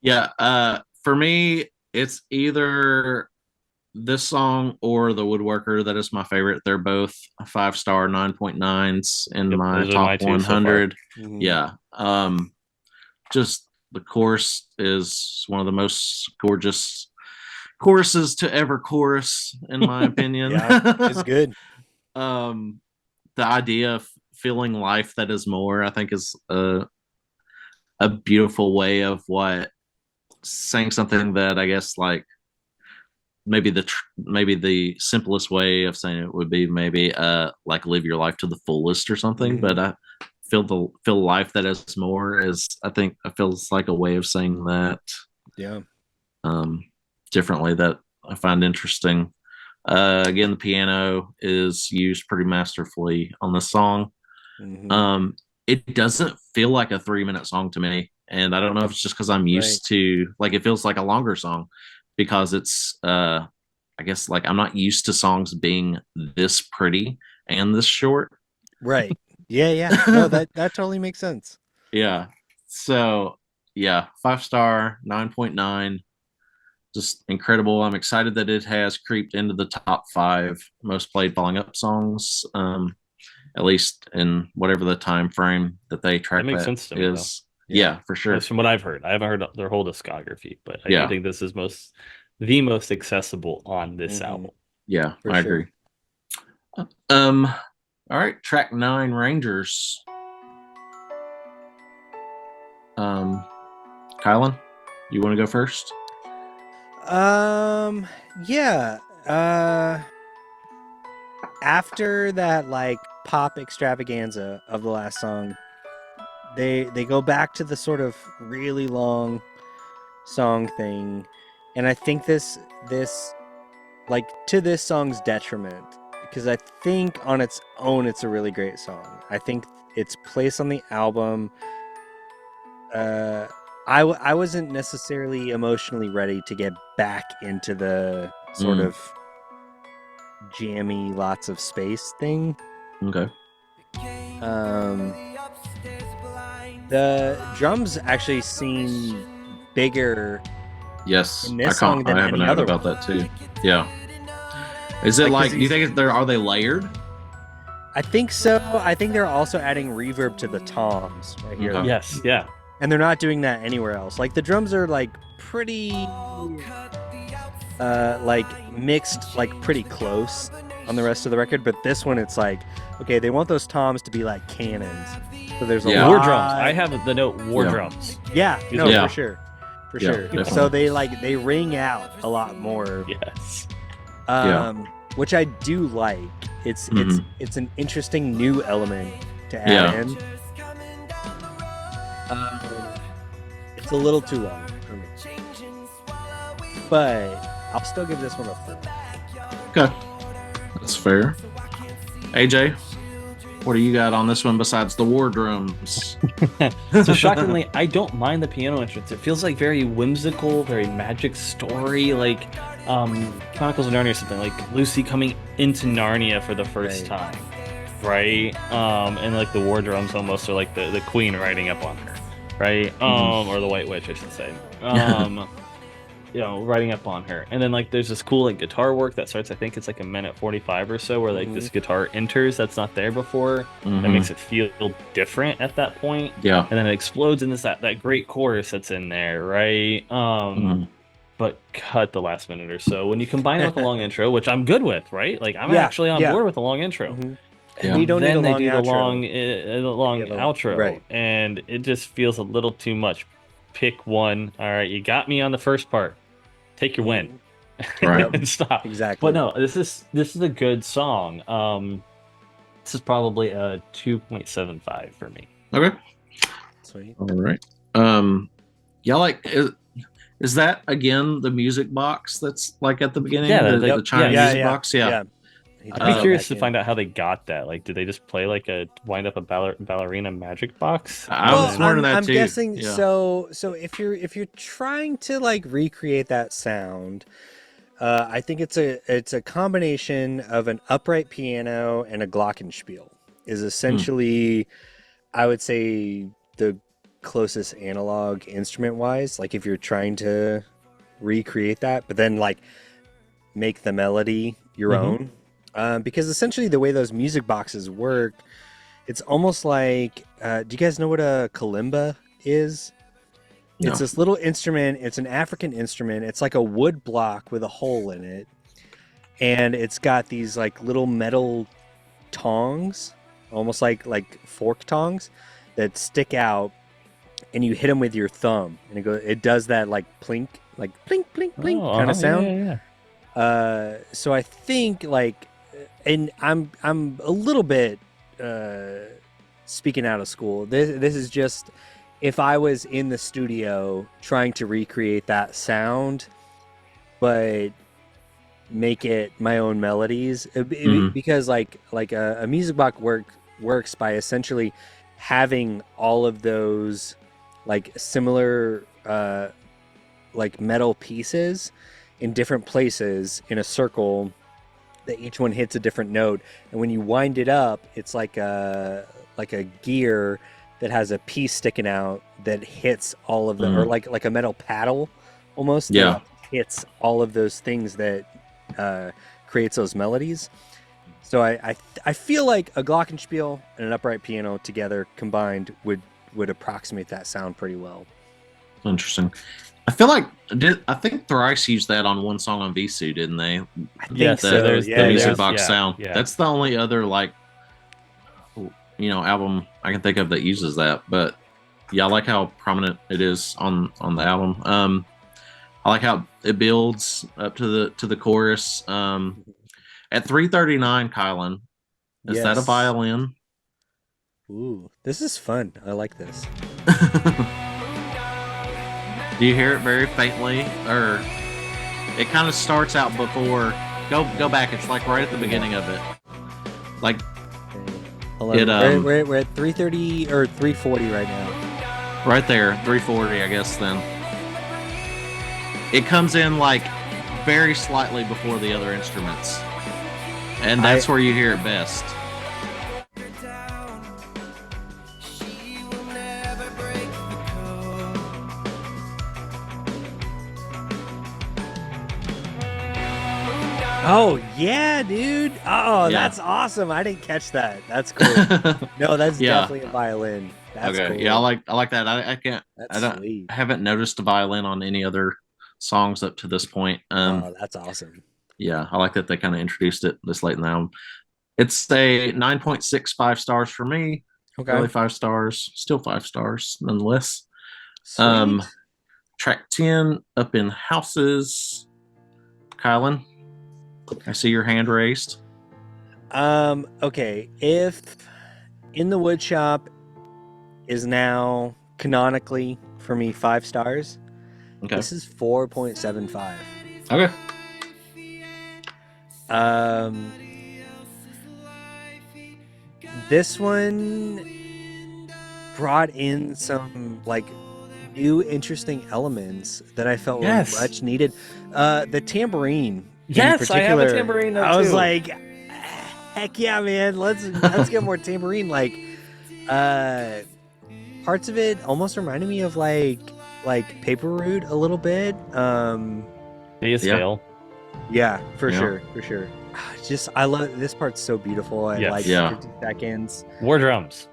Yeah. For me, it's either this song or The Woodworker that is my favorite. They're both 5-star 9.9s in Yep, my those are my top two so far. 100. Mhm. Yeah. Just the chorus is one of the most gorgeous choruses to ever chorus, in my opinion. Yeah, it's good. The idea of feeling life that is more, I think, is a beautiful way of saying something that I guess like maybe the simplest way of saying it would be maybe like live your life to the fullest or something. Mhm. But I feel life that is more is, I think it feels like a way of saying that Yeah. differently that I find interesting. Again, the piano is used pretty masterfully on the song. Mhm. It doesn't feel like a 3-minute song to me, and I don't know if it's just because I'm used to, like, it feels like a longer song because it's I guess like I'm not used to songs being this pretty and this short. Right. Yeah. No, that totally makes sense. Yeah. So yeah, 5-star, 9.9. Just incredible. I'm excited that it has creeped into the top 5 most played Falling Up songs. At least in whatever the time frame that they track That makes that sense to me, is. though. Yeah, for sure. That's from what I've heard. I haven't heard their whole discography, but I Yeah. do think this is the most accessible on this Mhm. album. Yeah, For I sure. agree. All right, track 9, Rangers. Kylan, you want to go first? Yeah. After that like pop extravaganza of the last song, they go back to the sort of really long song thing, and I think this like to this song's detriment, because I think on its own it's a really great song. I think its place on the album, I wasn't necessarily emotionally ready to get back into the sort of jammy, lots of space thing. Okay. The drums actually seem bigger. Yes, In this song than I have a any note other about one. that too. Yeah. Is it Like, 'cause like, do you think are they layered? I think so. I think they're also adding reverb to the toms right here. Okay. Yes, yeah. And they're not doing that anywhere else. Like the drums are like pretty like mixed, like pretty close on the rest of the record, but this one it's like, okay, they want those toms to be like cannons. So there's a Yeah. lot. War drums. I have the note war Yeah. drums. Yeah, no, Yeah. for sure. For Yeah, sure. definitely. So they ring out a lot more. Yes. Which I do like. It's Mhm. it's an interesting new element to add Yeah. in. It's a little too long for me, but I'll still give this one a 4. Okay. That's fair. AJ, what do you got on this one besides the war drums? So shockingly, I don't mind the piano entrance. It feels like very whimsical, very magic story, like Chronicles of Narnia or something, like Lucy coming into Narnia for the first Right. time, right? And like the war drums almost are like the queen riding up on her, right? Or the White Witch, I should say. You know, riding up on her, and then like there's this cool like guitar work that starts. I think it's like a minute 45 or so, where like this guitar enters that's not there before. That Mhm. makes it feel different at that point. Yeah. And then it explodes in that great chorus that's in there, right? Mhm. But cut the last minute or so when you combine it with a long intro, which I'm good with, right? Like I'm Yeah, actually on yeah. board with a long intro. Mhm. Yeah. We don't need then a they long do the outro. long Yeah, outro, right. and it just feels a little too much. Pick one. All right, you got me on the first part. Take your win. Right. And stop. Exactly. But no, this is a good song. This is probably a 2.75 for me. Okay. Sweet. All right. Yeah, like is that again the music box that's like at the beginning? Yeah, the China yeah, music box. Yeah. I'd be curious to find out how they got that. Like, did they just play like a wind up a ballerina magic box? I was wondering that I'm too. guessing Yeah. so if you're trying to like recreate that sound, I think it's a combination of an upright piano and a glockenspiel is essentially, I would say, the closest analog instrument wise. Like if you're trying to recreate that, but then like make the melody your own. Because essentially the way those music boxes work, it's almost like, do you guys know what a kalimba is? No. It's this little instrument. It's an African instrument. It's like a wood block with a hole in it. And it's got these like little metal tongs, almost like fork tongs that stick out, and you hit them with your thumb, and it does that like plink, like plink, plink, plink kind of sound. So I think like, and I'm a little bit speaking out of school. This is just if I was in the studio trying to recreate that sound, but make it my own melodies, because like a music box works by essentially having all of those like similar like metal pieces in different places in a circle that each one hits a different note, and when you wind it up, it's like a gear that has a piece sticking out that hits all of them, or like a metal paddle almost. Yeah, hits all of those things that creates those melodies. So I feel like a glockenspiel and an upright piano together combined would approximate that sound pretty well. Interesting. I feel like I think Thrice used that on one song on Visu, didn't they? Yes, so. The music there's- box sound. yeah. That's the only other like album I can think of that uses that. But yeah, I like how prominent it is on the album. I like how it builds up to the chorus. At 3:39, Kylan, is that a Yes. violin? Ooh, this is fun. I like this. Do you hear it very faintly, or it kind of starts out before? Go back. It's like right at the beginning of it. Like Hold on. It, we're at 3:30 or 3:40 right now. right there, 3:40, I guess. Then it comes in like very slightly before the other instruments, and that's where you hear it best. Oh yeah, dude! Oh, Yeah. that's awesome! I didn't catch that. That's cool. No, that's Yeah. definitely a violin. That's Okay, cool. yeah, I like that. I can't. That's I don't. sweet. I haven't noticed a violin on any other songs up to this point. Oh, that's awesome. Yeah, I like that they kind of introduced it this late in the album. It's a 9.65 stars for me. Okay. Really 5 stars. Still 5 stars nonetheless. Sweet. Track 10, Up in Houses. Kylan, I see your hand raised. Okay. If In the Woodshop is now canonically for me 5 stars, Okay. this is 4.75. Okay. This one brought in some like new interesting elements that I felt Yes. were much needed. The tambourine. in Yes, I have a particular, tambourine though, I was too. like, heck yeah, man! Let's get more tambourine. Like, parts of it almost reminded me of like Paper Route a little bit. Day scale. Yeah, for Yeah. sure. Just I love this part's so beautiful. I Yes. like Yeah. 50 seconds. War drums.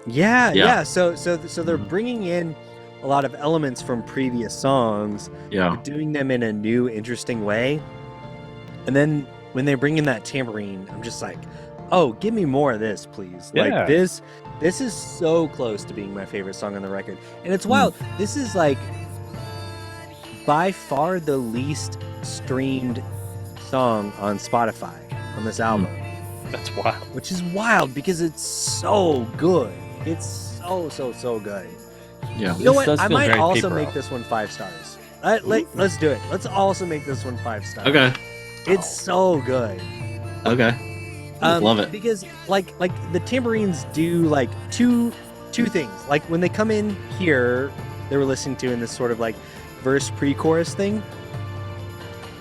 Yeah. So they're bringing in a lot of elements from previous songs, Yeah. but doing them in a new, interesting way. And then when they bring in that tambourine, I'm just like, oh, give me more of this, please. Yeah. Like this is so close to being my favorite song on the record. And it's wild. This is like by far the least streamed song on Spotify on this album. That's wild. Which is wild because it's so good. It's so good. Yeah. You know This what? does I feel might very also paper make out. this one 5 stars. Let's do it. Let's also make this one 5 stars. Okay. It's so good. Okay. Love it. Because like the tambourines do like two things. Like when they come in here, they were listening to in this sort of like verse pre-chorus thing.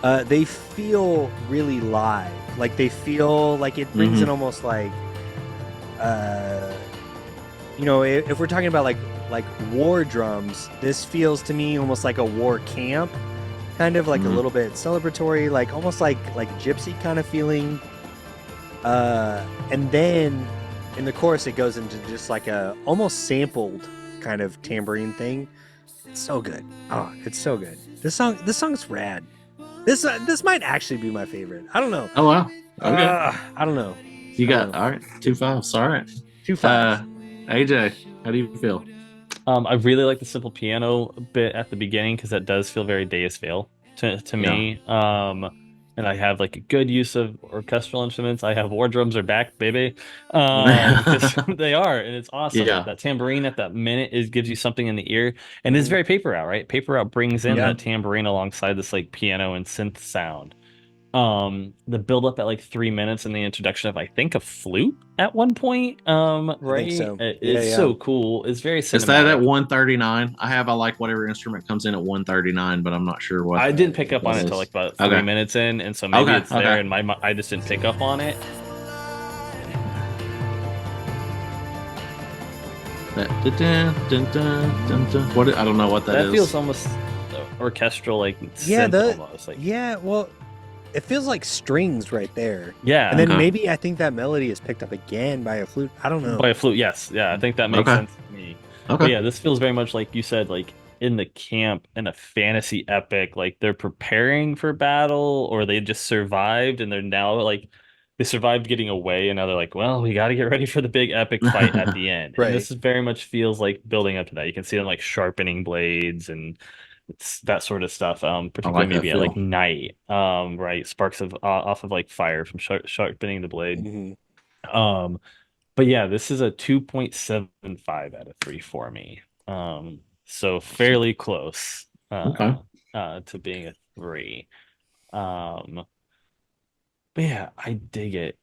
They feel really live. Like they feel like it brings in almost like you know, if we're talking about like war drums, this feels to me almost like a war camp, kind of like a little bit celebratory, like almost like gypsy kind of feeling. And then in the chorus, it goes into just like a almost sampled kind of tambourine thing. It's so good. Oh, it's so good. This song's rad. This might actually be my favorite. I don't know. Oh wow. Okay. I don't know. You got all right. 2 5s. All right. 2 5s. AJ, how do you feel? I really like the simple piano bit at the beginning because that does feel very Deus Vale to me. And I have like a good use of orchestral instruments. I have war drums are back, baby. They are, and it's awesome. Yeah. That tambourine at that minute gives you something in the ear, and it's very Paper Out, right? Paper Out brings in that tambourine alongside this like piano and synth sound. The build up at like 3 minutes and the introduction of I think a flute at one point. Right? so. It's so cool. It's very cinematic. Is that at 139? I like whatever instrument comes in at 139, but I'm not sure what. I didn't pick up on it is. until like about 3 minutes in, and so maybe it's there, and I just didn't pick up on it. What? I don't know what that is. That feels almost orchestral, like synth almost. Like well, it feels like strings right there. yeah, And then maybe I think that melody is picked up again by a flute. I don't know. by a flute. Yes, yeah, I think that makes sense to me. Okay. But yeah, this feels very much like you said, like in the camp in a fantasy epic. Like they're preparing for battle, or they just survived, and they're now like they survived getting away, and now they're like, well, we got to get ready for the big epic fight at the end. Right. And this is very much feels like building up to that. You can see them like sharpening blades and it's that sort of stuff. Particularly maybe at like night. Right, sparks of off of like fire from sharpening the blade. Mhm. But yeah, this is a 2.75 out of 3 for me. So fairly close to being a 3. But yeah, I dig it.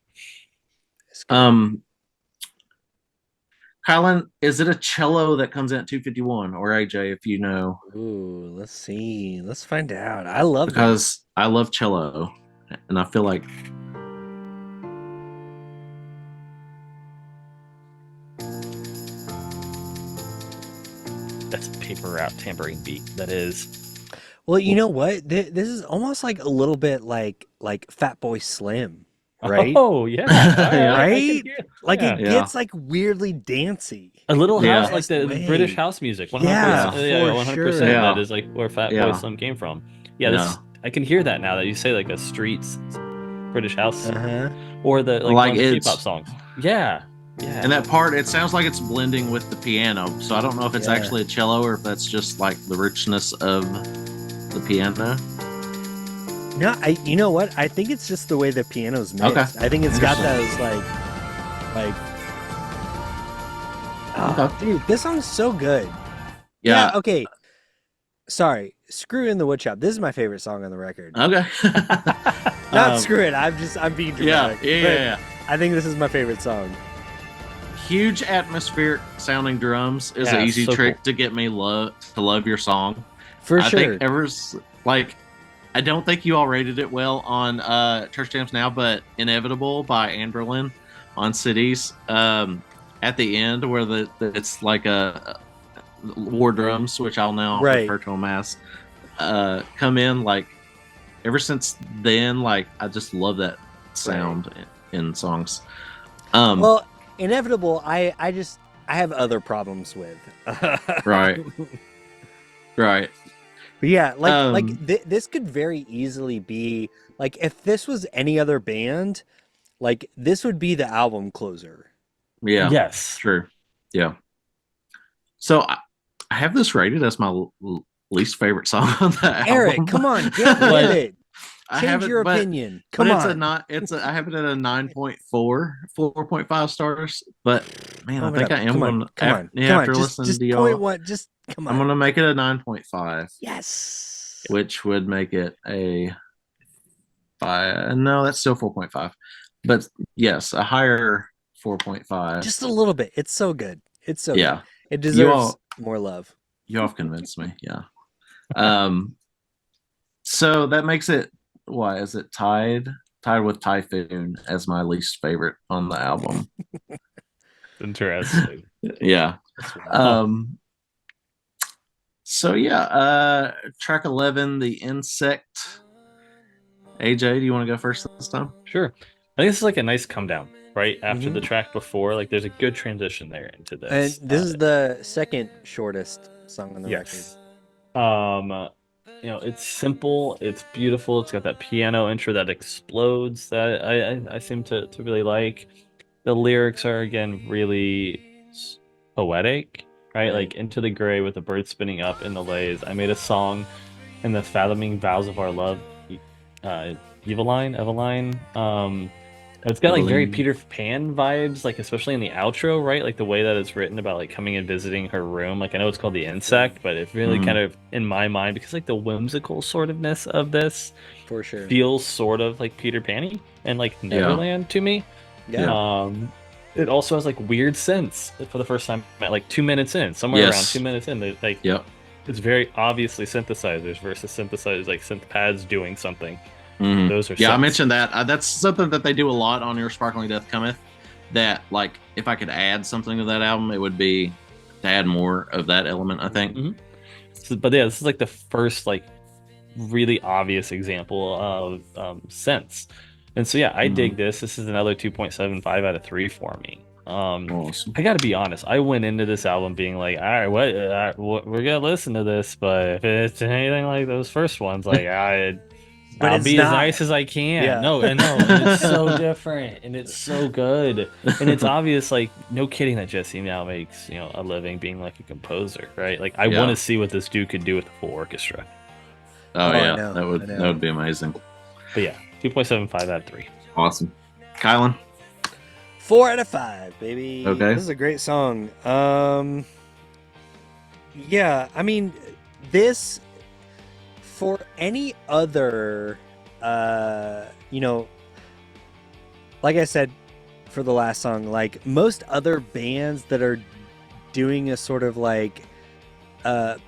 Kylan, is it a cello that comes in at 251, or AJ, if you know? Ooh, let's see. Let's find out. I love it. Because I love cello, and I feel like That's a Paper Out tambourine beat. That is. Well, you know what? This is almost like a little bit like Fatboy Slim, right? Oh yeah, Right? Like Yeah. it gets like weirdly dancey. A little Yeah. house, like the Way. British house music. 100%. Yeah, Yeah, for 100%. sure. Yeah. That is like where Fatboy Yeah. Slim came from. Yeah, this I can hear that now that you say like a streets British house Uh-huh. or the like, Like one of the it's- K-pop songs. Yeah, yeah. and that part, it sounds like it's blending with the piano. So I don't know if it's Yeah. actually a cello or if that's just like the richness of the piano. No, you know what? I think it's just the way the piano's mixed. Okay. I think it's got those like oh, dude, this song's so good. Yeah. Okay. Sorry. Screw in the woodshop. This is my favorite song on the record. Okay. Not screw it. I'm being yeah, dramatic. yeah, but yeah. I think this is my favorite song. Huge atmospheric sounding drums is Yeah, an easy so trick cool. to get me to love your song. For I sure. think I don't think you all rated it well on Church Jams Now, but Inevitable by Anberlin on Cities at the end where it's like a war drums, which I'll now Right. refer to them as, come in. Like ever since then, like I just love that sound in songs. Well, Inevitable, I have other problems with. Right. Right. But yeah, this could very easily be like if this was any other band, Like this would be the album closer. Yeah, Yes. true. Yeah. So I have this rated as my least favorite song on the Eric, album. come on, get with What? it. I have Change it, your but, opinion. but Come it's on. a not. It's a. I have it at a 9.4, 4.5 stars. But man, I Bump it think up. I am Come on, going. come on, Yeah, come on. after Just listening to point y'all, one. Just come I'm on. gonna make it a 9.5, Yes. which would make it a 5. No, that's still 4.5. But yes, a higher 4.5. Just a little bit. It's so good. It's so good. Yeah, It you deserves all more love. you all have convinced me. Yeah. So that makes it, why is it tied with Typhoon as my least favorite on the album. Interesting. Yeah. That's wild. So yeah, track 11, The Insect. AJ, do you want to go first this time? Sure. I think this is like a nice come down, right? After the Mhm. track before, like there's a good transition there into And this. this is the second shortest song on the Yes. It's simple, it's beautiful, it's got that piano intro that explodes that I seem to really like. The lyrics are again really poetic, right? Right. Like into the gray with the birds spinning up in the lays. I made a song in the fathoming vows of our love, Eveline. It's got like very Eveline. Peter Pan vibes, like especially in the outro, right? Like the way that it's written about like coming and visiting her room. Like I know it's called The Insect, but it really Mhm. kind of in my mind because like the whimsical sort ofness of this For sure. feels sort of like Peter Pan-y and like Yeah. Neverland to me. Yeah. It also has like weird synths for the first time at like 2 minutes in, somewhere Yes. around 2 minutes in. Like Yep. it's very obviously synthesizers versus synthesizers like synth pads doing something. Mhm. Those are Yeah, I synths. mentioned that. That's something that they do a lot on Your Sparkling Death Cometh. That, like, if I could add something to that album, it would be to add more of that element, I think. But yeah, this is like the first like really obvious example of synths. And so yeah, I dig this. This is another 2.75 out of 3 for me. Awesome. I got to be honest. I went into this album being like, all right, what we're gonna listen to this, but if it's anything like those first ones, like But I'll it's be not. as nice as I can. Yeah. No, and it's so different, and it's so good, and it's obvious. Like, no kidding that Jesse now makes a living being like a composer, right? Like, I Yeah. want to see what this dude could do with the full orchestra. Oh, I yeah, know, that would I know. that would be amazing. But yeah, 2.75 out of 3. Awesome. Kylan? 4 out of 5, baby. Okay. This is a great song. Yeah, I mean, this for any other, like I said for the last song, like most other bands that are doing a sort of like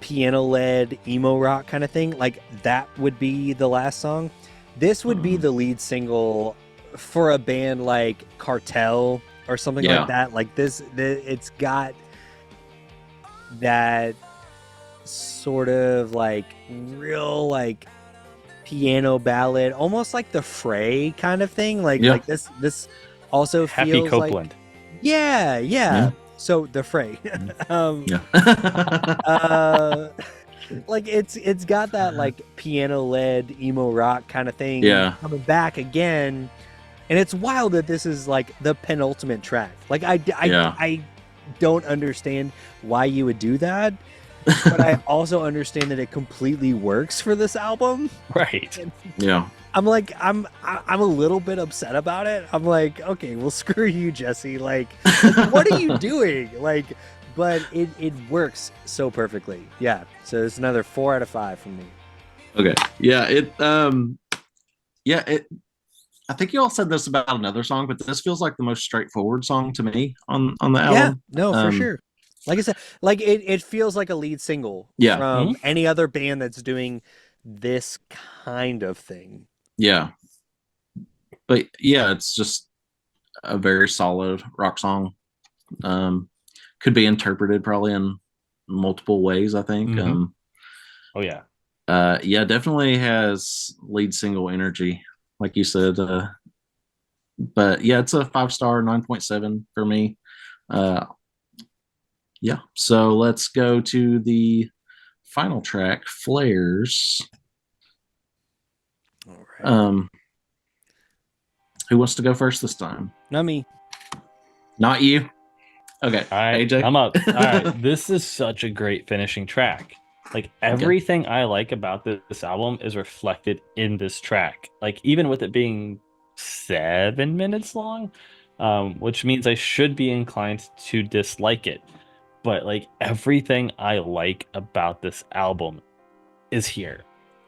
piano-led emo rock kind of thing, like that would be the last song. This would be the lead single for a band like Cartel or something Yeah. like that. Like it's got that sort of like real like piano ballad, almost like the Fray kind of thing. Like Yeah. like this also Happy feels Copeland. like yeah. So the Fray. Yeah. Like it's got that like piano led emo rock kind of thing Yeah. coming back again, and it's wild that this is like the penultimate track. Like I don't understand why you would do that, but I also understand that it completely works for this album. Right. Yeah. I'm like I'm a little bit upset about it. I'm like, okay, well screw you, Jesse. Like what are you doing? Like, but it works so perfectly. Yeah. So it's another 4 out of 5 from me. Okay. Yeah. I think you all said this about another song, but this feels like the most straightforward song to me on the album. Yeah, no, for Um, sure. Like I said, like it feels like a lead single Yeah. from any other band that's doing this kind of thing. Yeah. But yeah, it's just a very solid rock song. Could be interpreted probably in multiple ways, I think. Mhm. Oh yeah. Yeah, definitely has lead single energy, like you said. But yeah, it's a 5-star, 9.7 for me. Yeah, so let's go to the final track, Flares. All right. Who wants to go first this time? Not me. Not you. Okay. All right, AJ. I'm up. All right, this is such a great finishing track. Like everything I like about this album is reflected in this track. Like even with it being 7 minutes long, which means I should be inclined to dislike it. But like everything I like about this album is here.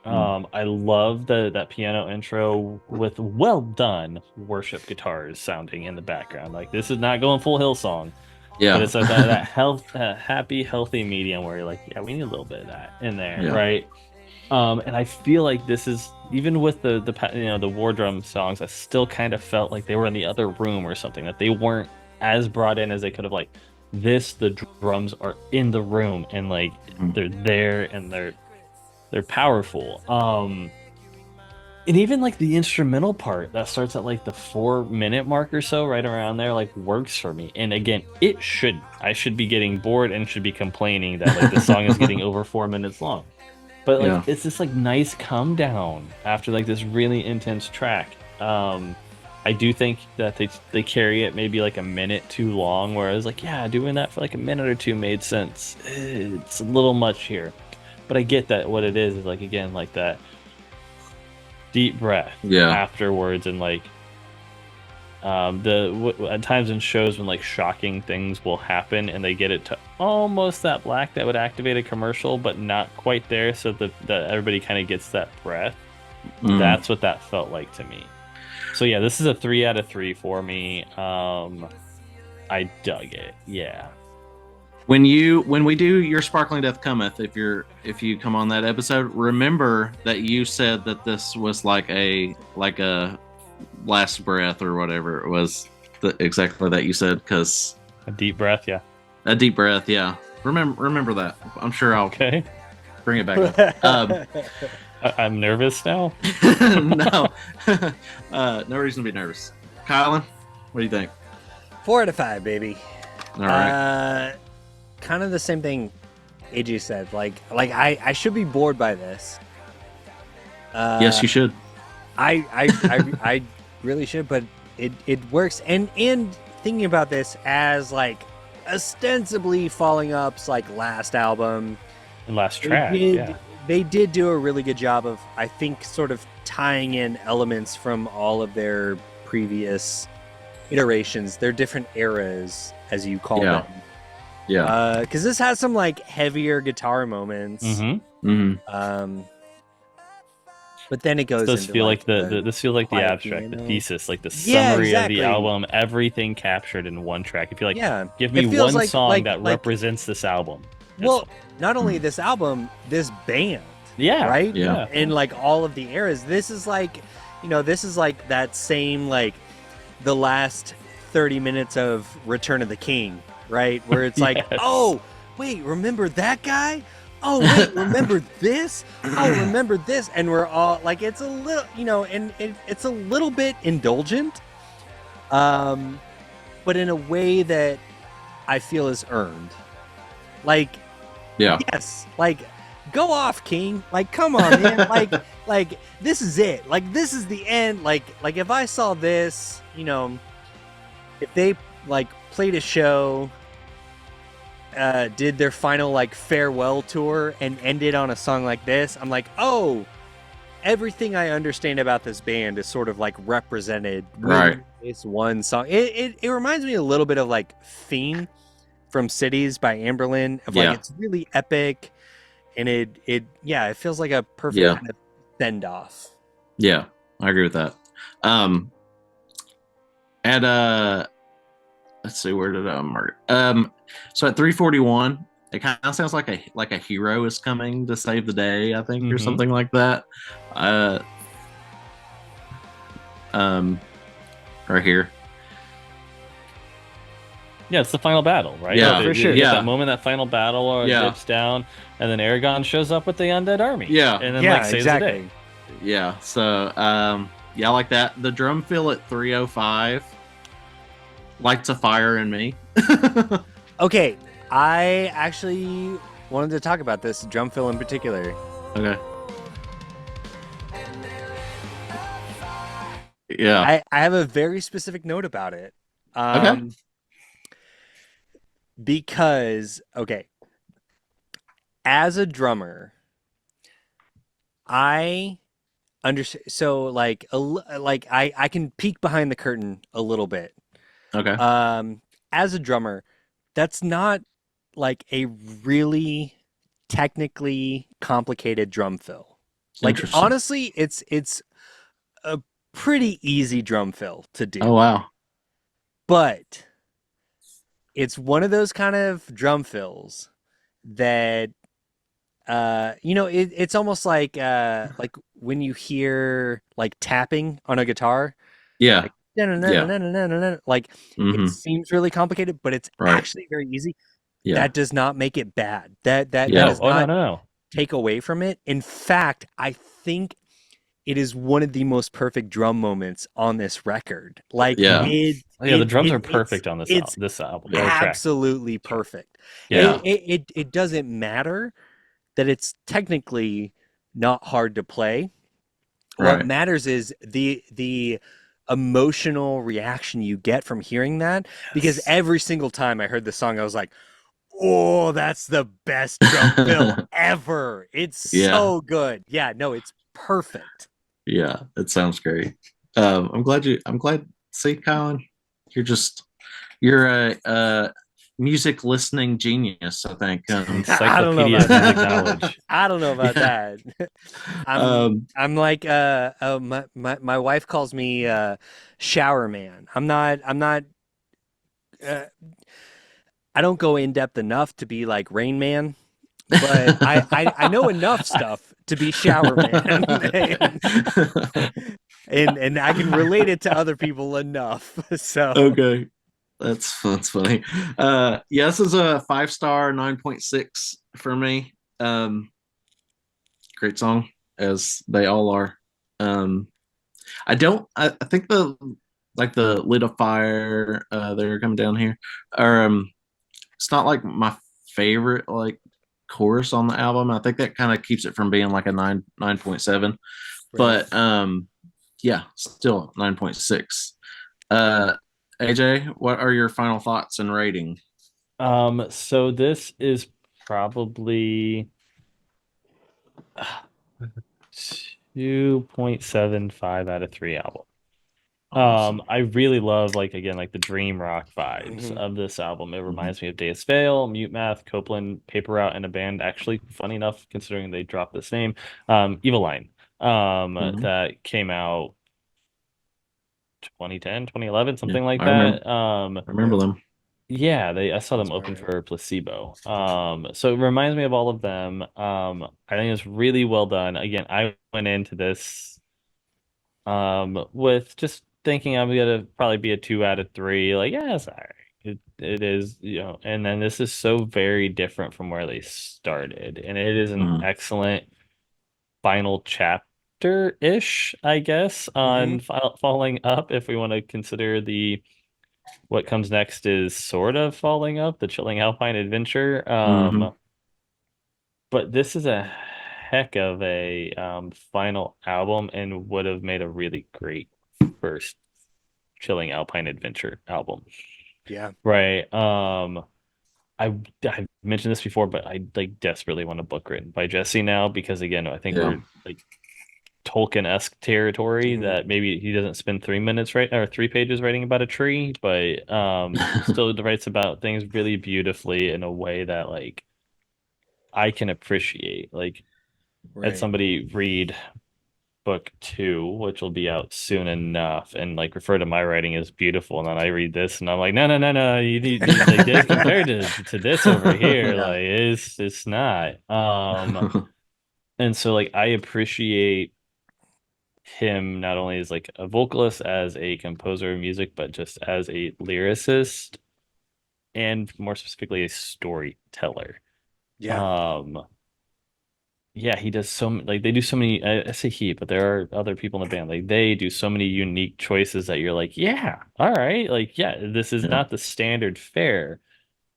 I love that piano intro with well done worship guitars sounding in the background. Like this is not going full Hillsong. Yeah. But it's like that happy, healthy medium where you're like, yeah, we need a little bit of that in there, Yeah. right? And I feel like this is even with the war drum songs, I still kind of felt like they were in the other room or something, that they weren't as brought in as they could have. Like the drums are in the room and like they're there and they're powerful. And even like the instrumental part that starts at like the 4 minute mark or so, right around there, like works for me. And again, I should be getting bored and should be complaining that like the song is getting over 4 minutes long. But like it's this like nice come down after like this really intense track. I do think that they carry it maybe like a minute too long, where I was like, yeah, doing that for like a minute or two made sense. It's a little much here. But I get that what it is like, again, like that deep breath afterwards, and like at times in shows when like shocking things will happen and they get it to almost that black that would activate a commercial, but not quite there, so that everybody kind of gets that breath. That's what that felt like to me. So yeah, this is a 3 out of 3 for me. I dug it. Yeah. When we do Your Sparkling Death Cometh, if you come on that episode, remember that you said that this was like a last breath or whatever it was, exactly that you said, because a deep breath, yeah. A deep breath, yeah. Remember that. I'm sure I'll bring it back up. I'm nervous now. No, no reason to be nervous. Kylan, what do you think? 4 out of 5, baby. All right. Kind of the same thing AJ said. Like I should be bored by this. Yes, you should. I really should, but it works. And thinking about this as like ostensibly following up's like last album and last track, they did do a really good job of, I think, sort of tying in elements from all of their previous iterations, their different eras, as you call them. Yeah. Because this has some like heavier guitar moments. But then it goes. This into, feel like this feels like the abstract, piano. the thesis, like the summary of the album, everything captured in one track. I feel like, give me one song that represents this album. Well, not only this album, this band. Yeah. Right? Yeah. In like all of the eras. This is like, this is like that same, like the last 30 minutes of Return of the King, right? Where it's like, oh, wait, remember that guy? Oh, wait, remember this? Oh, remember this? And we're all like, it's a little, and it's a little bit indulgent, but in a way that I feel is earned. Like, yes, like, go off, King. Like, come on, man. like this is it. Like, this is the end. Like if I saw this, if they like played a show, did their final like farewell tour and ended on a song like this, I'm like, oh, everything I understand about this band is sort of like represented right. This one song. It reminds me a little bit of like Fiend from Cities by Anberlin, of like it's really epic, and it feels like a perfect kind of send off. Yeah, I agree with that. Let's see, where did I mark it? So at 3:41, it kind of sounds like a hero is coming to save the day, I think, or something like that. Right here. Yeah, it's the final battle, right? Yeah, for sure. Yeah, that moment, that final battle, dips down, and then Aragon shows up with the undead army. Yeah, and then saves the day. Yeah, so I like that. The drum fill at 3:05 lights a fire in me. Okay, I actually wanted to talk about this drum fill in particular. Okay. Yeah. I have a very specific note about it. Okay. Because okay, as a drummer, I understand. So like like I can peek behind the curtain a little bit. Okay. As a drummer, that's not like a really technically complicated drum fill. Like Interesting. honestly, it's a pretty easy drum fill to Oh do. wow. But it's one of those kind of drum fills that it's almost like when you hear like tapping on a guitar, Yeah. like Yeah. like it Mm-hmm. seems really complicated, but it's Right. actually very easy. Yeah. That does not make it bad. That Yeah. No, does oh no, not no, no. take away from it. In fact, I think it is one of the most perfect drum moments on this record. Like Yeah. Mhm. Oh, yeah, the drums are it's perfect on it's this album Yeah. or track. absolutely perfect. Yeah. It doesn't matter that it's technically not hard to play. What Right. matters is the emotional reaction you get from hearing that, because Yes. every single time I heard the song I was like, "Oh, that's the best drum fill ever. It's Yeah. so good." Yeah, no, it's perfect. Yeah. It sounds great. I'm glad. See, Colin, you're just you're a music listening genius. I think. I don't know Encyclopedia about of music that. knowledge. I don't know about Yeah. that. I'm Um. I'm like my wife calls me shower man. I'm not uh, I don't go in depth enough to be like Rain Man, but I know enough stuff to be shower man. And I can relate it to other people enough. So Okay. That's funny. Yeah, this is a 5 star, 9.6 for me. Great song, as they all are. Um, I think the like the Lit of Fire, they're coming down here. Or it's not like my favorite like chorus on the album. I think that kind of keeps it from being like a 9.7. right. But yeah, still 9.6. Uh AJ, what are your final thoughts and rating? So this is probably 2.75 out of 3 album. Awesome. I really love like again like the dream rock vibes Mhm. of this album. It Mhm. reminds me of Deus Vale, Mute Math, Copeland, Paper Route, and a band actually funny enough considering they dropped this name, Evil Line, Mhm. that came out 2010, 2011, Yeah, something like I remember. that. I remember them. Yeah, I saw them Sounds about open right. for Placebo. So it reminds me of all of them. I think it's really well done. Again, I went into this with just thinking I'm gonna probably be a 2 out of 3. Like, yeah, it's all right. It is, and then this is so very different from where they started, and it is an Mhm. excellent final chapter-ish, I guess, Hmm. on Falling Up, if we want to consider the what comes next is sort of Falling Up, the Chilling Alpine Adventure. Mhm. But this is a heck of a final album and would have made a really great first Chilling Alpine Adventure album. Yeah. Right. I've mentioned this before, but I like desperately want a book written by Jesse now because again, I think Yeah. we're like Tolkien-esque territory Hmm. that maybe he doesn't spend 3 minutes right or 3 pages writing about a tree, but still writes about things really beautifully in a way that like I can appreciate. Like had Right. somebody read book 2, which will be out soon enough, and like refer to my writing as beautiful, and then I read this and I'm like, no, no, no, no, you need like this compared to this over here, Yeah. like it's not. And so like I appreciate him not only as like a vocalist, as a composer of music, but just as a lyricist and more specifically a storyteller. Yeah. Um, yeah, he does like they do so many. I say he, but there are other people in the band. Like they do so many unique choices that you're like, yeah, all right, like yeah, this is Yeah. not the standard fare.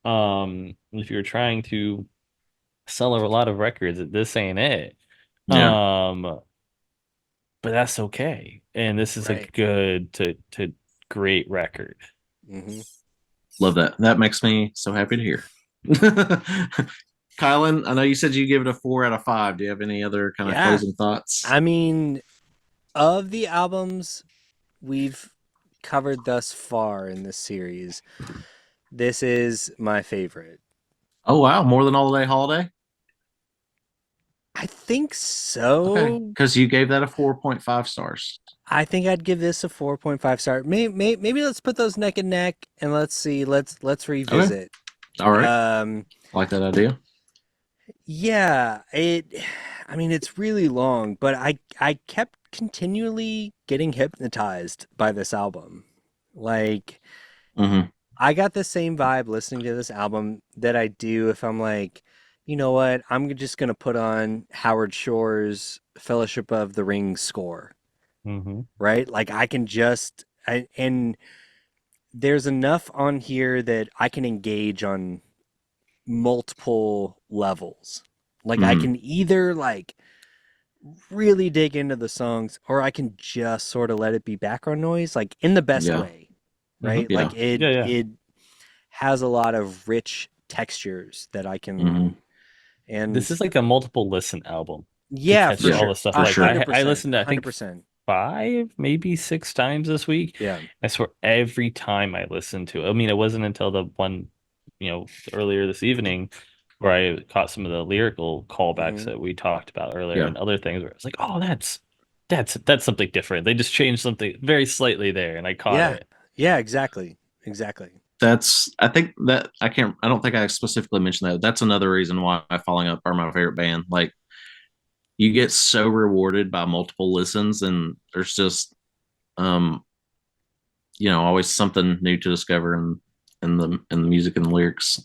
If you're trying to sell a lot of records, this ain't it. Yeah. Um, but that's okay. And this is a Right. good to great record. Hmm. Love that. That makes me so happy to hear. Kylan, I know you said you give it a 4 out of 5. Do you have any other kind of Yeah. closing thoughts? I mean, of the albums we've covered thus far in this series, this is my favorite. Oh wow, more than All Day Holiday. I think Okay, so. because you gave that a 4.5 stars. I think I'd give this a 4.5 star. Maybe let's put those neck and neck and let's see. Let's Okay, revisit. all right, Um, I like that idea. yeah, I mean it's really long, but I kept continually getting hypnotized by this album. Like Hmm. I got the same vibe listening to this album that I do if I'm like, you know what, I'm just gonna put on Howard Shore's Fellowship of the Ring score, Hmm. right? Like I can just and there's enough on here that I can engage on multiple levels. Like I Hmm. can either like really dig into the songs or I can just sort of let it be background noise, like in the best Yeah, way, Hmm. right? yeah. Like it Yeah, yeah. it has a lot of rich textures that I can Hmm. This and is like a multiple listen album to yeah, catch for Yeah, all sure. the stuff. A for Like sure. hundred I percent. listened to I think 100%. five, maybe six times this week. Yeah. I swear every time I listened to it, I mean, it wasn't until the one, earlier this evening where I caught some of the lyrical callbacks Hmm. that we talked about earlier Yeah, and other things where I was like, oh, that's something different. They just changed something very slightly there, and I caught Yeah. it. Yeah, exactly. Exactly. that's. I think that I can't. I don't think I specifically mentioned that. That's another reason why Falling Up are my favorite band. Like you get so rewarded by multiple listens, and there's just um always something new to discover in the music and the lyrics.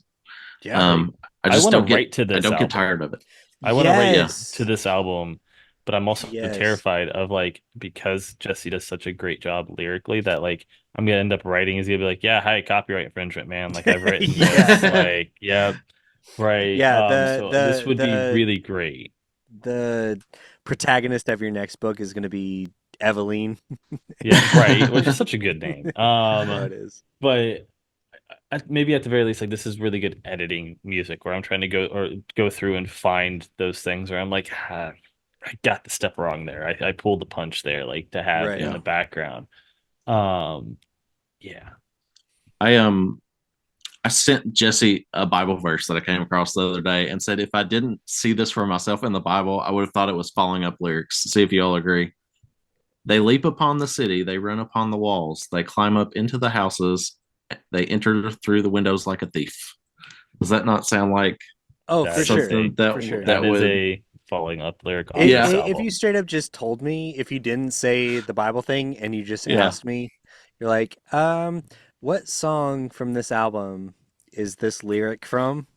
Yeah. Right. Um, I I just want to don't get write to I this don't get album. tired of it. I want to write Yeah. to Yes. this album, but I'm also Yes. terrified of like because Jesse does such a great job lyrically that like I'm gonna end up writing is gonna be like, yeah, hi, copyright infringement, man. Like I've written Yeah. this, like, yeah, right. Yeah, So this would be really great. the protagonist of your next book is going to be Eveline. Yeah, right, which is such a good name. I know it is. But maybe at the very least, like this is really good editing music where I'm trying to go through and find those things where I'm like, I got the step wrong there. I pulled the punch there, like to have Right. in Yeah. the background. Um, yeah. I sent Jesse a Bible verse that I came across the other day and said if I didn't see this for myself in the Bible, I would have thought it was Falling Up lyrics. See if you all agree. They leap upon the city, they run upon the walls, they climb up into the houses, they enter through the windows like a thief. Does that not sound like Oh, for That is sure. something For sure. that that is would a falling up lyric off I- Yeah. this If you album. straight up just told me, if you didn't say the Bible thing and you just Yeah. asked me, you're like, what song from this album is this lyric from?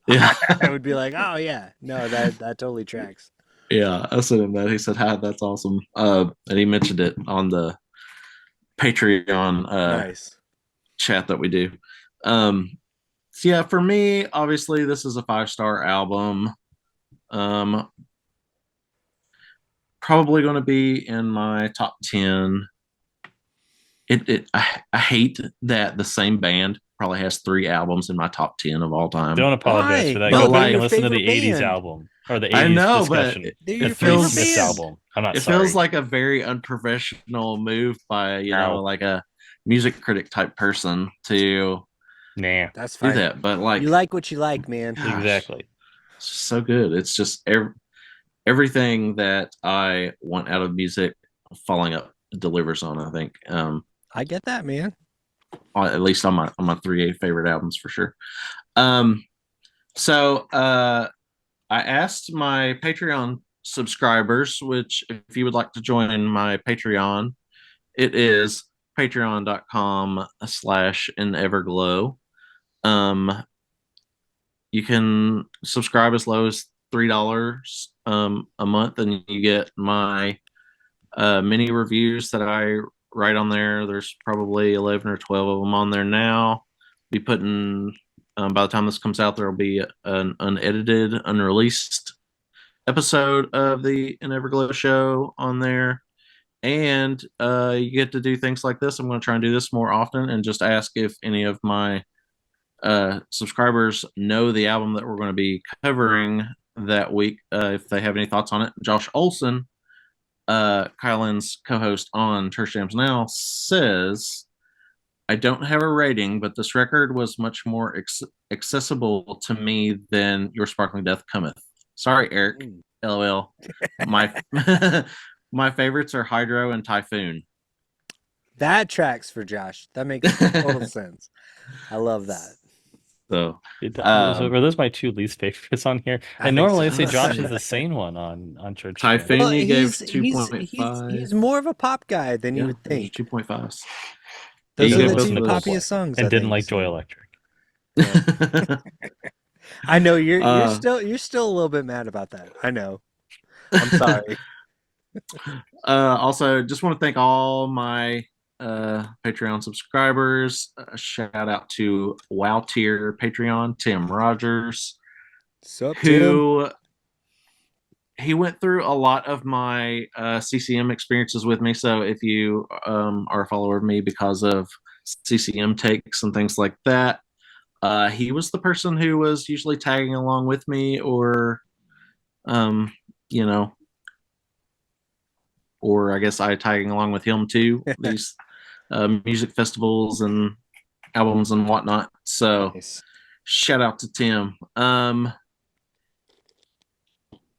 Yeah. I would be like, oh yeah, no, that totally tracks. Yeah, I sent him that. He said, "Hi, that's awesome." And he mentioned it on the Patreon Nice. chat that we do. So yeah, for me, obviously, this is a 5 star album. Um, probably going to be in my top 10. I hate that the same band probably has 3 albums in my top 10 of all time. Don't apologize for Why? that. But Go back like- and listen to the Your favorite 80s band. album or the I 80s know, but discussion. They're The your it favorite feels- Smiths band. album. I'm not It sorry. feels like a very unprofessional move by Ow. like a music critic type person to Nah. That's do fine. that. But like, You like what you like, man. Gosh. Exactly. it's so good. It's just everything that I want out of music. Falling Up delivers on. I think, I get that, man. at least on my 3 favorite albums for sure. So I asked my Patreon subscribers, which if you would like to join my Patreon, it is patreon.com/ineverglow. You can subscribe as low as $3 a month, and you get my mini reviews that I write on there. There's probably 11 or 12 of them on there now. Be putting by the time this comes out, there will be an unedited, unreleased episode of the Everglow show on there. and you get to do things like this. I'm going to try and do this more often and just ask if any of my subscribers know the album that we're going to be covering that week, if they have any thoughts on it. Josh Olson, Kylan's co-host on Church Jams Now, says, I don't have a rating, but this record was much more accessible to me than Your Sparkling Death Cometh. Sorry, Eric. LOL. My my favorites are Hydro and Typhoon. That tracks for Josh. That makes total sense. I love that. So were those my two least favorites on here? I And think normally so. I say Josh is the sane one on Church Jams. Typhoon Well, you gave he's 2.5. more of a pop guy than you would think. 2.5s. Those You are gave the both two of those. poppiest songs. and I didn't think, like so. Joy Electric. I know you're still a little bit mad about that. I know. I'm sorry. Also, just want to thank all my Patreon subscribers. Shout out to WoW Tier Patreon Tim Rogers, Sup, Tim? who he went through a lot of my CCM experiences with me. So if you are a follower of me because of CCM takes and things like that, he was the person who was usually tagging along with me, or you know, or I guess I tagging along with him too. These music festivals and albums and whatnot. So Nice. shout out to Tim.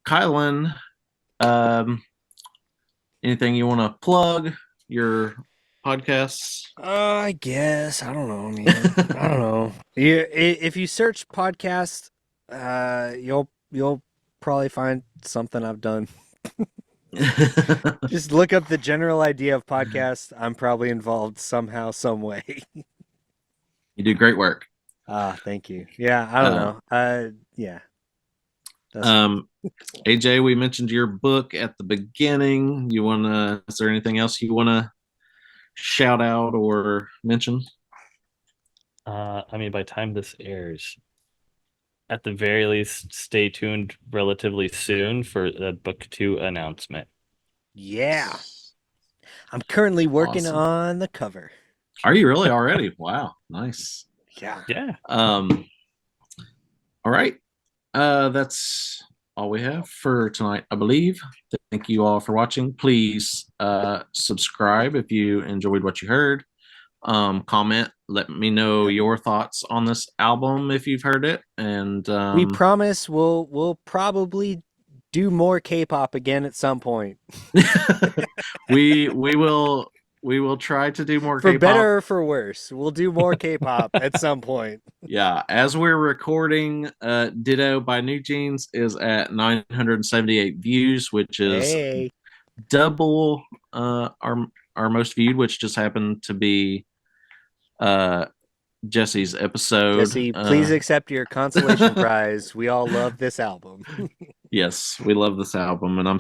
Kylan, anything you want to plug? Your podcasts? I guess I don't know, man. I don't know. If you search podcast, you'll probably find something I've done. Just look up the general idea of podcast. I'm probably involved somehow, some way. You do great work. Thank you. Yeah, I don't know. Yeah. AJ, we mentioned your book at the beginning. Is there anything else you wanna shout out or mention? I mean, by the time this airs, at the very least, stay tuned relatively soon for the book 2 announcement. Yeah. I'm currently working Awesome. on the cover. Are you really already? Wow, nice. Yeah. Yeah. All right. That's all we have for tonight, I believe. Thank you all for watching. Please subscribe if you enjoyed what you heard. Comment, let me know your thoughts on this album if you've heard it. And We promise we'll probably do more K-pop again at some point. we will try to do more For K-pop. better or for worse, we'll do more K-pop at some point. Yeah, as we're recording, Ditto by New Jeans is at 978 views, which is double our most viewed, which just happened to be Jesse's episode. Jesse, please accept your consolation prize. We all love this album. Yes, we love this album, and I'm